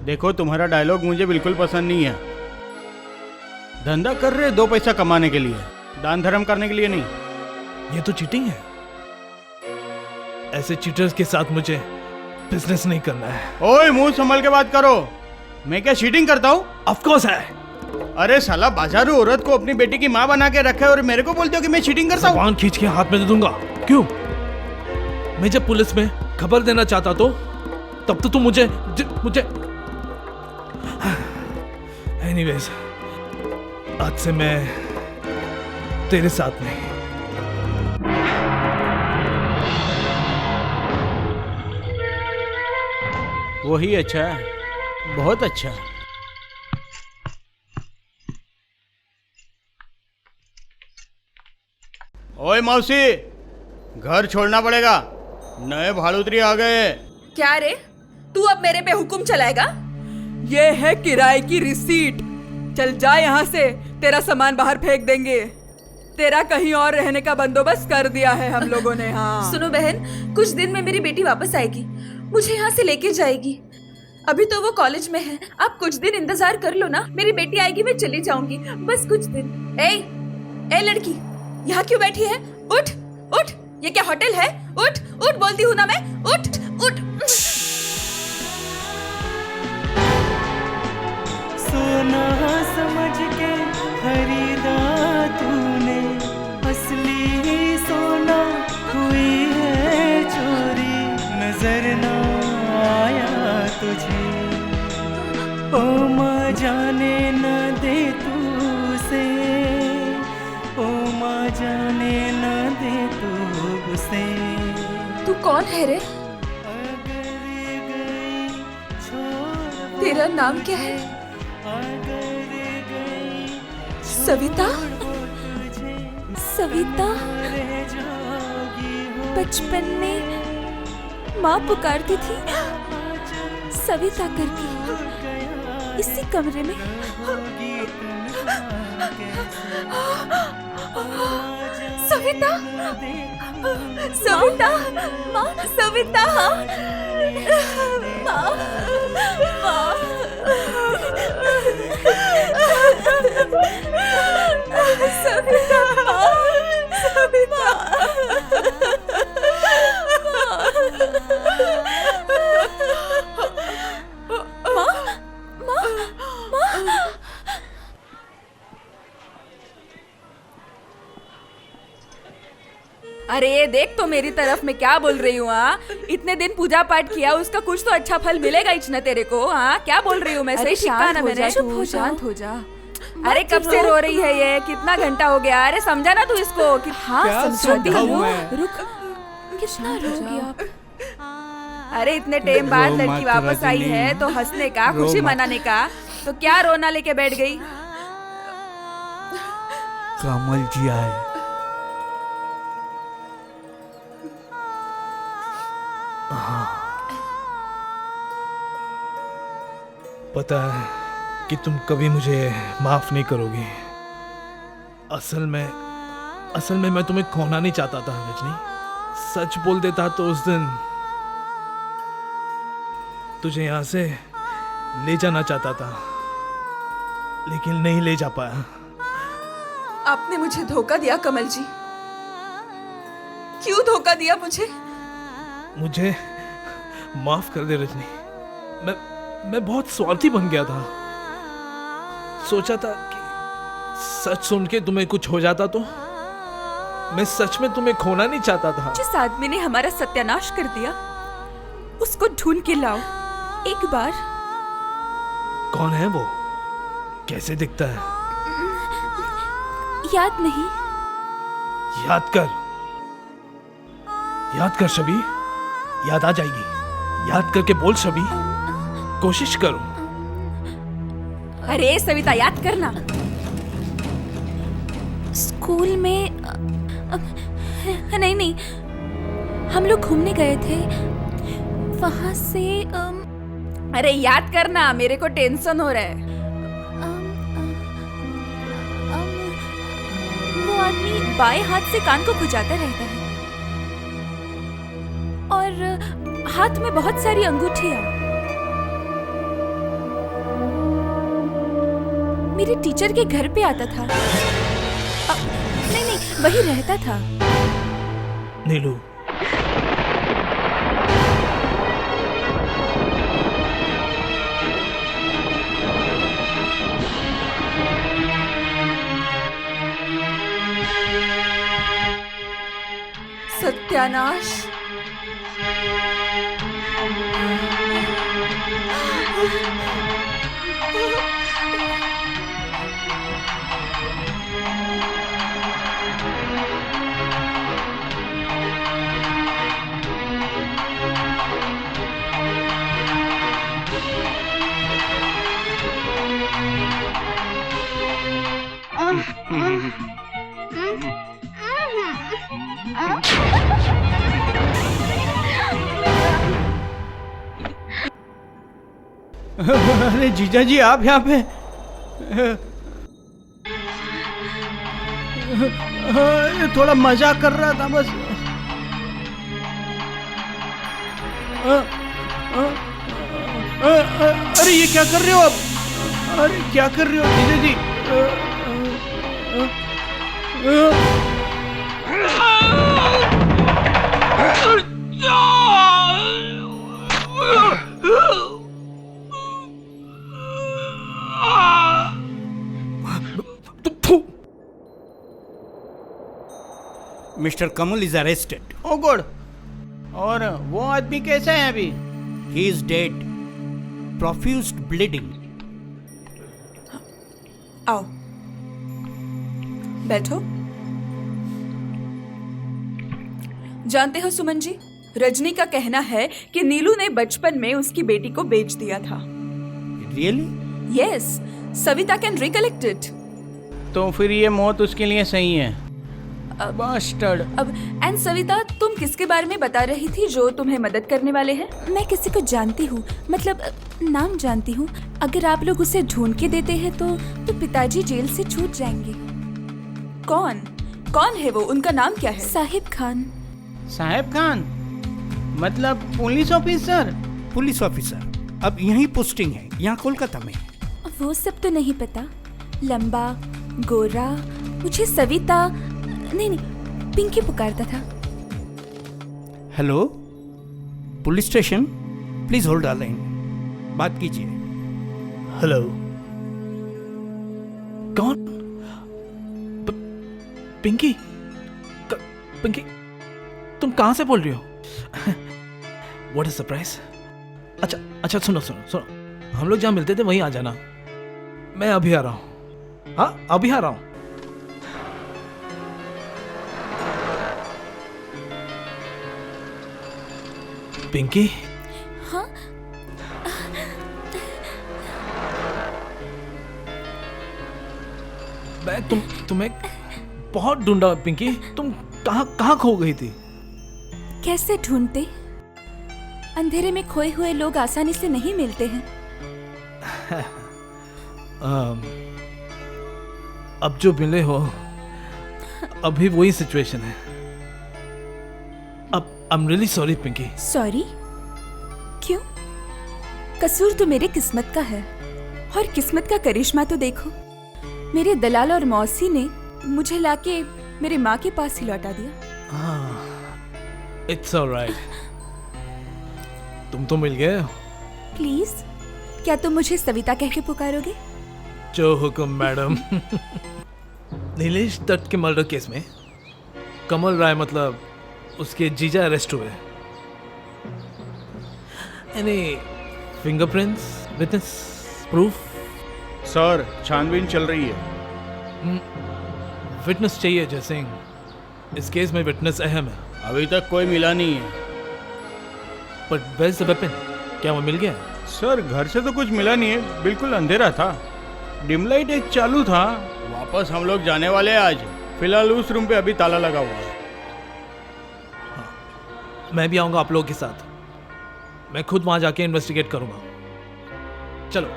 देखो, तुम्हारा डायलॉग मुझे बिल्कुल पसंद नहीं है। धंधा कर रहे 2 पैसा कमाने के लिए, दान धर्म करने के लिए नहीं। ये तो चीटिंग है, ऐसे चीटर्स के साथ मुझे बिजनेस नहीं करना है। ओए, मुंह संभल के बात करो। मैं क्या चीटिंग करता हूँ? ऑफ कोर्स है। अरे साला, बाजारू औरत को अपनी बेटी की माँ बना के रखा है और मेरे को बोलते हो कि मैं चीटिंग करता हूँ? ज़बान खींच के हाथ में दे दूंगा। क्यों? मैं जब पुलिस में खबर देना चाहता तो तब तो तू मुझे एनीवेज, आज से मैं तेरे साथ नहीं। वही अच्छा है, बहुत अच्छा। ओए मौसी, घर छोड़ना पड़ेगा, नए भाड़ुतरी आ गए। क्या रे, तू अब मेरे पे हुक्म चलाएगा? ये है किराए की रिसीट। चल जा यहाँ से, तेरा सामान बाहर फेंक देंगे। तेरा कहीं और रहने का बंदोबस्त कर दिया है हम लोगों ने। हाँ सुनो बहन, कुछ दिन में मेरी बेटी वापस आएगी, मुझे यहाँ से लेके जाएगी। अभी तो वो कॉलेज में है, आप कुछ दिन इंतजार कर लो ना। मेरी बेटी आएगी, मैं चली जाऊंगी, बस कुछ दिन। ए लड़की, यहाँ क्यों बैठी है? उठ उठ, ये क्या होटल है? उठ उठ, बोलती हूँ ना मैं, उठ उठ। सोना समझ के खरीदा तूने, असली सोना हुई है चोरी। नजर ना आया तुझे, ओ माँ जाने न दे तू उसे, ओ माँ जाने न दे तू उसे। तू कौन है रे? तेरा नाम क्या है? सविता? सविता? बचपन में माँ पुकारती थी सविता करके, इसी कमरे में। सविता, सविता, माँ, सविता, माँ, सविता, सविता। अरे ये देख तो मेरी तरफ मैं क्या बोल रही हूँ। हाँ, इतने दिन पूजा पाठ किया, उसका कुछ तो अच्छा फल मिलेगा ही ना तेरे को। हाँ, क्या बोल रही हूँ मैं? सही शिक्का ना मैंने। शांत हो जा। अरे कब से रो रही है ये? कितना घंटा हो गया? अरे समझा ना तू इसको। हाँ समझाती हूँ, रुक। कितना रोगी आप? अरे इतने टाइम बाद लड़की वापस आई है तो हंसने का, खुशी मनाने का, तो क्या रोना लेके बैठ गई? कमल जी आए। पता है कि तुम कभी मुझे माफ नहीं करोगी। असल में मैं तुम्हें खोना नहीं चाहता था रजनी। सच बोल देता तो उस दिन तुझे यहाँ से ले जाना चाहता था, लेकिन नहीं ले जा पाया। आपने मुझे धोखा दिया कमल जी। क्यों धोखा दिया मुझे? मुझे माफ कर दे रजनी। मैं बहुत स्वार्थी बन गया था। सोचा था कि सच सुन के तुम्हें कुछ हो जाता तो। मैं सच में तुम्हें खोना नहीं चाहता था। जिस आदमी ने हमारा सत्यानाश कर दिया, उसको ढूंढ के लाओ एक बार। कौन है वो? कैसे दिखता है? याद नहीं? याद कर शबी, याद आ जाएगी। याद करके बोल शबी, कोशिश करो। अरे सविता, याद करना। स्कूल में नहीं, हम लोग घूमने गए थे, वहां से अरे याद करना, मेरे को टेंशन हो रहा है। वो आदमी बाएं हाथ से कान को खुजाता रहता है और हाथ में बहुत सारी अंगूठियां। मेरे टीचर के घर पे आता था। नहीं, वही रहता था। नीलू, सत्यानाश। अरे जीजा जी आप यहाँ पे? थोड़ा मजाक कर रहा था बस। अरे ये क्या कर रहे हो आप? अरे क्या कर रहे हो जीजा जी? Mister Kamal is arrested. Oh God. और वो आदमी कैसा है अभी? He is dead, profuse bleeding. आओ बैठो। जानते हो सुमन जी, रजनी का कहना है कि नीलू ने बचपन में उसकी बेटी को बेच दिया था। Really? Yes, Savita can recollect it. तो फिर ये मौत उसके लिए सही है। बास्टर्ड। अब एंड सविता, तुम किसके बारे में बता रही थी जो तुम्हें मदद करने वाले हैं? मैं किसी को जानती हूँ, मतलब नाम जानती हूँ। अगर आप लोग उसे ढूंढ के देते हैं तो पिताजी जेल से छूट जाएंगे। कौन कौन है वो? उनका नाम क्या है? साहिब खान। साहिब खान मतलब पुलिस ऑफिसर? पुलिस ऑफिसर, अब यहीं पोस्टिंग है, यहाँ कोलकाता में। वो सब तो नहीं पता। लंबा, गोरा, मुझे सविता नहीं पिंकी पुकारता था। Hello, police station, please hold on line, बात कीजिए। हेलो, कौन? पिंकी? पिंकी, तुम कहाँ से बोल रही हो? What is surprise? अच्छा सुनो, हम लोग जहाँ मिलते थे वहीं आ जाना। मैं अभी आ रहा हूँ। हाँ, अभी आ रहा हूँ। पिंकी? हाँ? मैं तुम्हें बहुत ढूंढा पिंकी। तुम कहाँ खो गई थी? कैसे ढूंढते? अंधेरे में खोए हुए लोग आसानी से नहीं मिलते हैं। अब जो मिले हो, अभी वही सिचुएशन है। अब I am really sorry Pinky. Sorry? क्यों? कसूर तो मेरे किस्मत का है। और किस्मत का करिश्मा तो देखो, मेरे दलाल और मौसी ने मुझे लाके मेरे माँ के पास ही लौटा दिया। इट्स ऑलराइट, तुम तो मिल गए। प्लीज, क्या तुम मुझे सविता कह के पुकारोगे? जो हुक्म मैडम। नीलेश दत्त के मर्डर केस में कमल राय मतलब उसके जीजा अरेस्ट हुए। Any fingerprints, witness, proof? Sir, छानबीन चल रही है। विटनेस चाहिए जय सिंह, इस केस में विटनेस अहम है। अभी तक कोई मिला नहीं है। But where is the weapon? क्या वो मिल गया? सर, घर से तो कुछ मिला नहीं है, बिल्कुल अंधेरा था। डिम लाइट एक चालू था। वापस हम लोग जाने वाले हैं आज। फिलहाल उस रूम पे अभी ताला लगा हुआ है। मैं भी आऊंगा आप लोगों के साथ। मैं खुद वहां जाके इन्वेस्टिगेट करूंगा। चलो।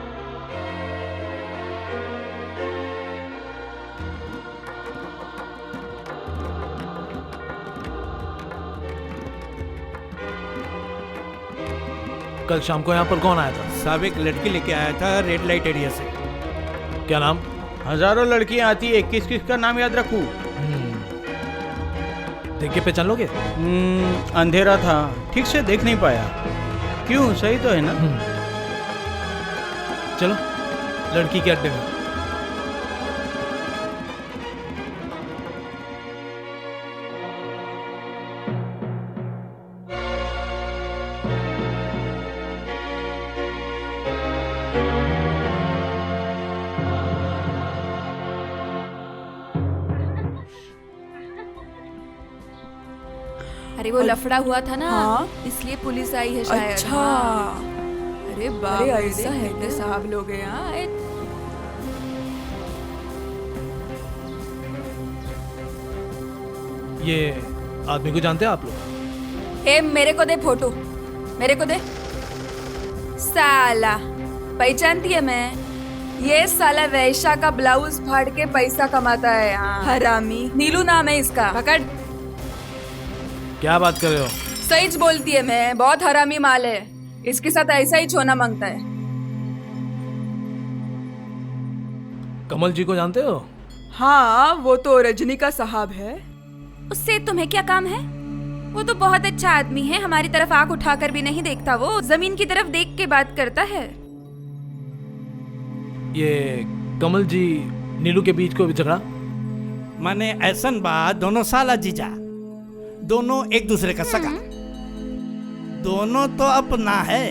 कल शाम को यहाँ पर कौन आया था? साहब, एक लड़की लेके आया था रेड लाइट एरिया से। क्या नाम? हजारों लड़कियां आती है, किस का नाम याद रखूं? देख के पहचान लोगे? अंधेरा था, ठीक से देख नहीं पाया। क्यों, सही तो है ना? चलो लड़की के अड्डे में। अरे वो लफड़ा हुआ था ना, हाँ? इसलिए पुलिस आई है शायद। अच्छा। अरे बाप रे, ऐसा है कितने साहब लोग हैं यहाँ। ये आदमी को जानते हैं आप लोग? ए, मेरे को दे फोटो, मेरे को दे। साला पहचानती है मैं, ये साला वैश्या का ब्लाउज फाड़ के पैसा कमाता है। हाँ। हरामी। नीलू नाम है इसका। पकड़। क्या बात कर रहे हो? सच बोलती है मैं, बहुत हरामी माल है। इसके साथ ऐसा ही छोना मांगता है। कमल जी को जानते हो? हाँ, वो तो रजनी का साहब है। उससे तुम्हें क्या काम है? वो तो बहुत अच्छा आदमी है, हमारी तरफ आंख उठाकर भी नहीं देखता, वो जमीन की तरफ देख के बात करता है। ये कमल जी नीलू के बीच को भी झगड़ा? माने ऐसन बात, दोनों साला जीजा, दोनों एक दूसरे का सगा, दोनों तो अपना है,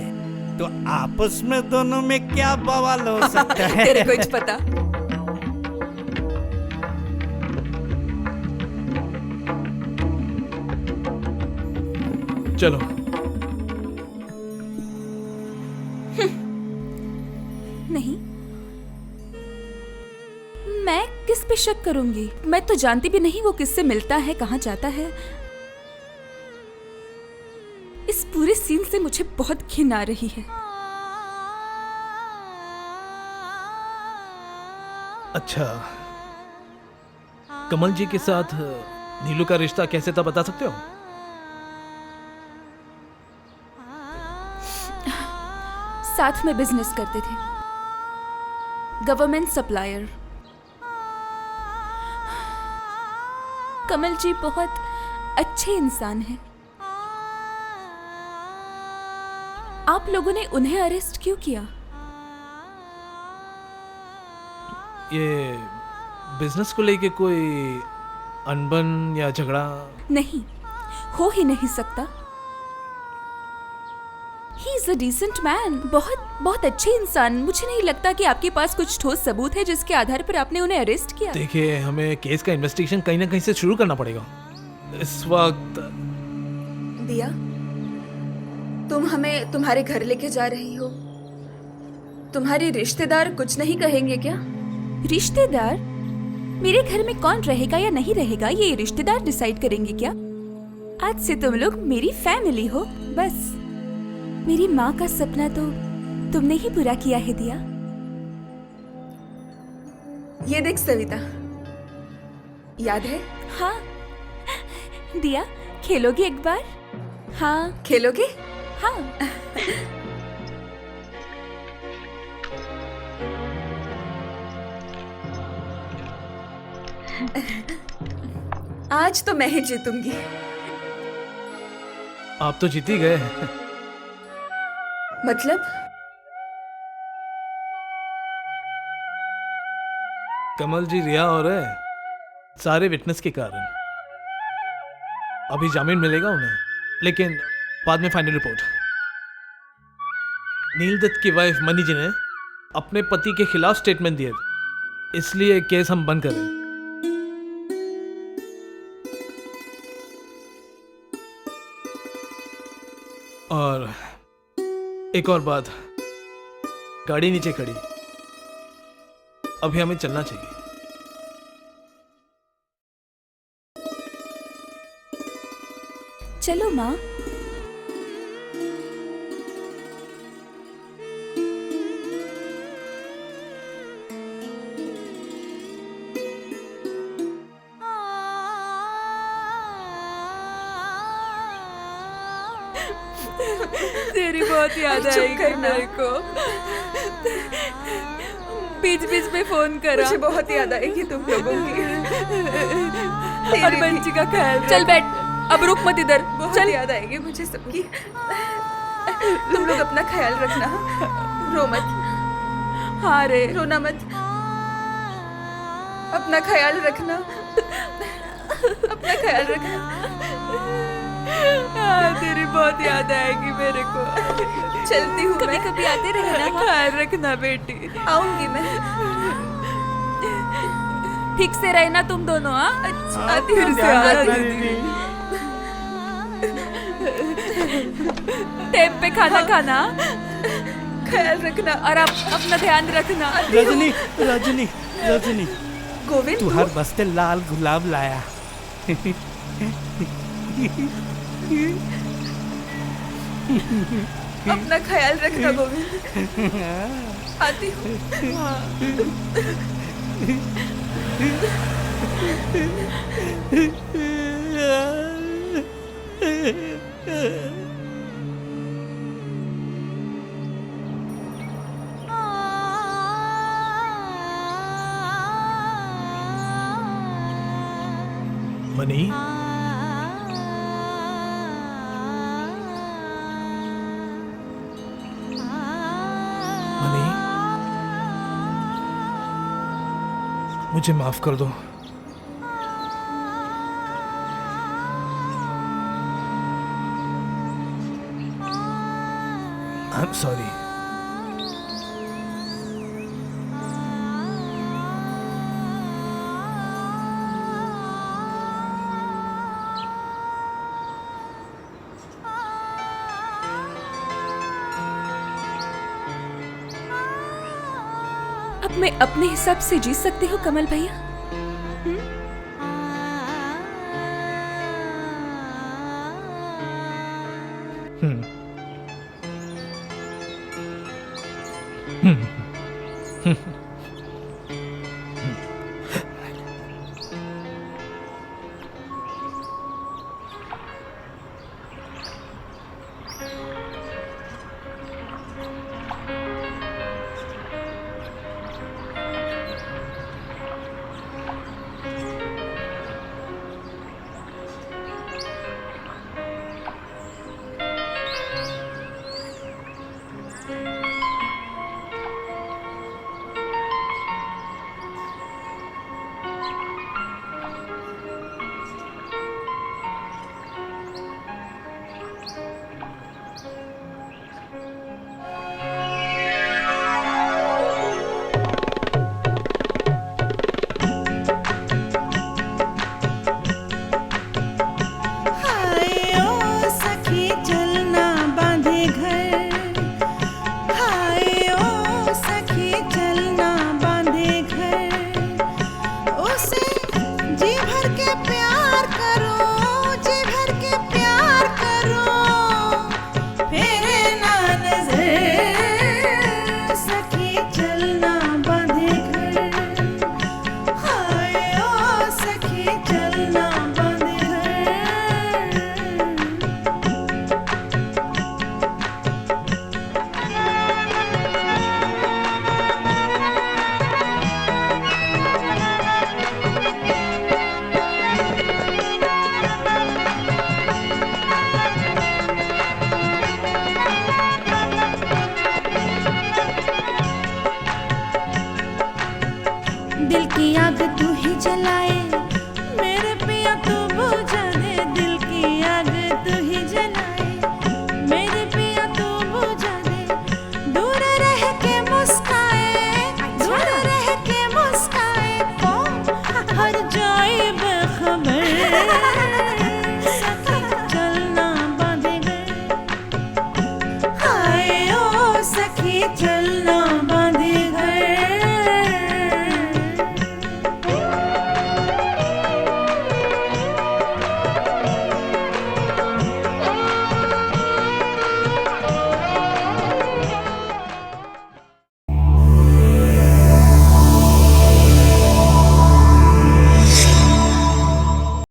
तो आपस में दोनों में क्या बवाल हो सकता है? तेरे को कुछ पता? चलो। नहीं, मैं किस पे शक करूंगी? मैं तो जानती भी नहीं वो किससे मिलता है, कहाँ जाता है। इस पूरे सीन से मुझे बहुत घिन आ रही है। अच्छा, कमल जी के साथ नीलू का रिश्ता कैसे था बता सकते हो? साथ में बिजनेस करते थे, गवर्नमेंट सप्लायर। कमल जी बहुत अच्छे इंसान हैं। आप लोगों ने उन्हें अरेस्ट क्यों किया? ये बिजनेस को लेके कोई अनबन या झगड़ा? नहीं, हो ही नहीं सकता। He is a decent man, बहुत अच्छे इंसान। मुझे नहीं लगता कि आपके पास कुछ ठोस सबूत है जिसके आधार पर आपने उन्हें अरेस्ट किया। देखिए, हमें केस का इन्वेस्टिगेशन कहीं ना कहीं से शुरू करना पड़ेगा। इस वक्त दिया, तुम हमें तुम्हारे घर लेके जा रही हो। तुम्हारे रिश्तेदार कुछ नहीं कहेंगे क्या? रिश्तेदार? मेरे घर में कौन रहेगा या नहीं रहेगा ये रिश्तेदार डिसाइड करेंगे क्या? आज से तुम लोग मेरी फैमिली हो, बस। मेरी माँ का सपना तो तुमने ही पूरा किया है दिया। ये देख सविता, याद है? हाँ। दिया, खेलोगी एक बार? हाँ। खेलोगे? हाँ। आज तो मैं ही जीतूंगी। आप तो जीत ही गए। मतलब? कमल जी, रिया और सारे विटनेस के कारण अभी जामीन मिलेगा उन्हें, लेकिन बाद में फाइनल रिपोर्ट। नील दत्त की वाइफ मनी जी ने अपने पति के खिलाफ स्टेटमेंट दिए, इसलिए केस हम बंद करें। और एक और बात, गाड़ी नीचे खड़ी, अभी हमें चलना चाहिए। चलो माँ। तेरी बहुत याद आएगी मेरे को। बीच बीच में फोन करा। मुझे बहुत याद आएगी तुम लोगों की। और बंची का ख्याल। चल बैठ, अब रुक मत इधर। चल, याद आएगी मुझे सबकी। तुम लोग अपना ख्याल रखना, रो मत। हाँ रे, रोना मत, अपना ख्याल रखना, अपना ख्याल रखना। तेरी बहुत याद आएगी मेरे को। चलती हूँ, कभी कभी आते रहना। ख्याल रखना बेटी। आऊंगी मैं। ठीक से रहना तुम दोनों। अच्छा, आती हूँ। टाइम पे खाना खाना, ख्याल रखना और आप अपना ध्यान रखना। रजनी, रजनी, रजनी, गोविंद, तू हर बस्ते लाल गुलाब लाया। अपना ख्याल रखना गोविंद। आती हूँ। मनी, मनी, मुझे माफ कर दो। I'm sorry. अब मैं अपने हिसाब से जी सकती हूँ कमल भैया। दिल की आग तू ही जलाए।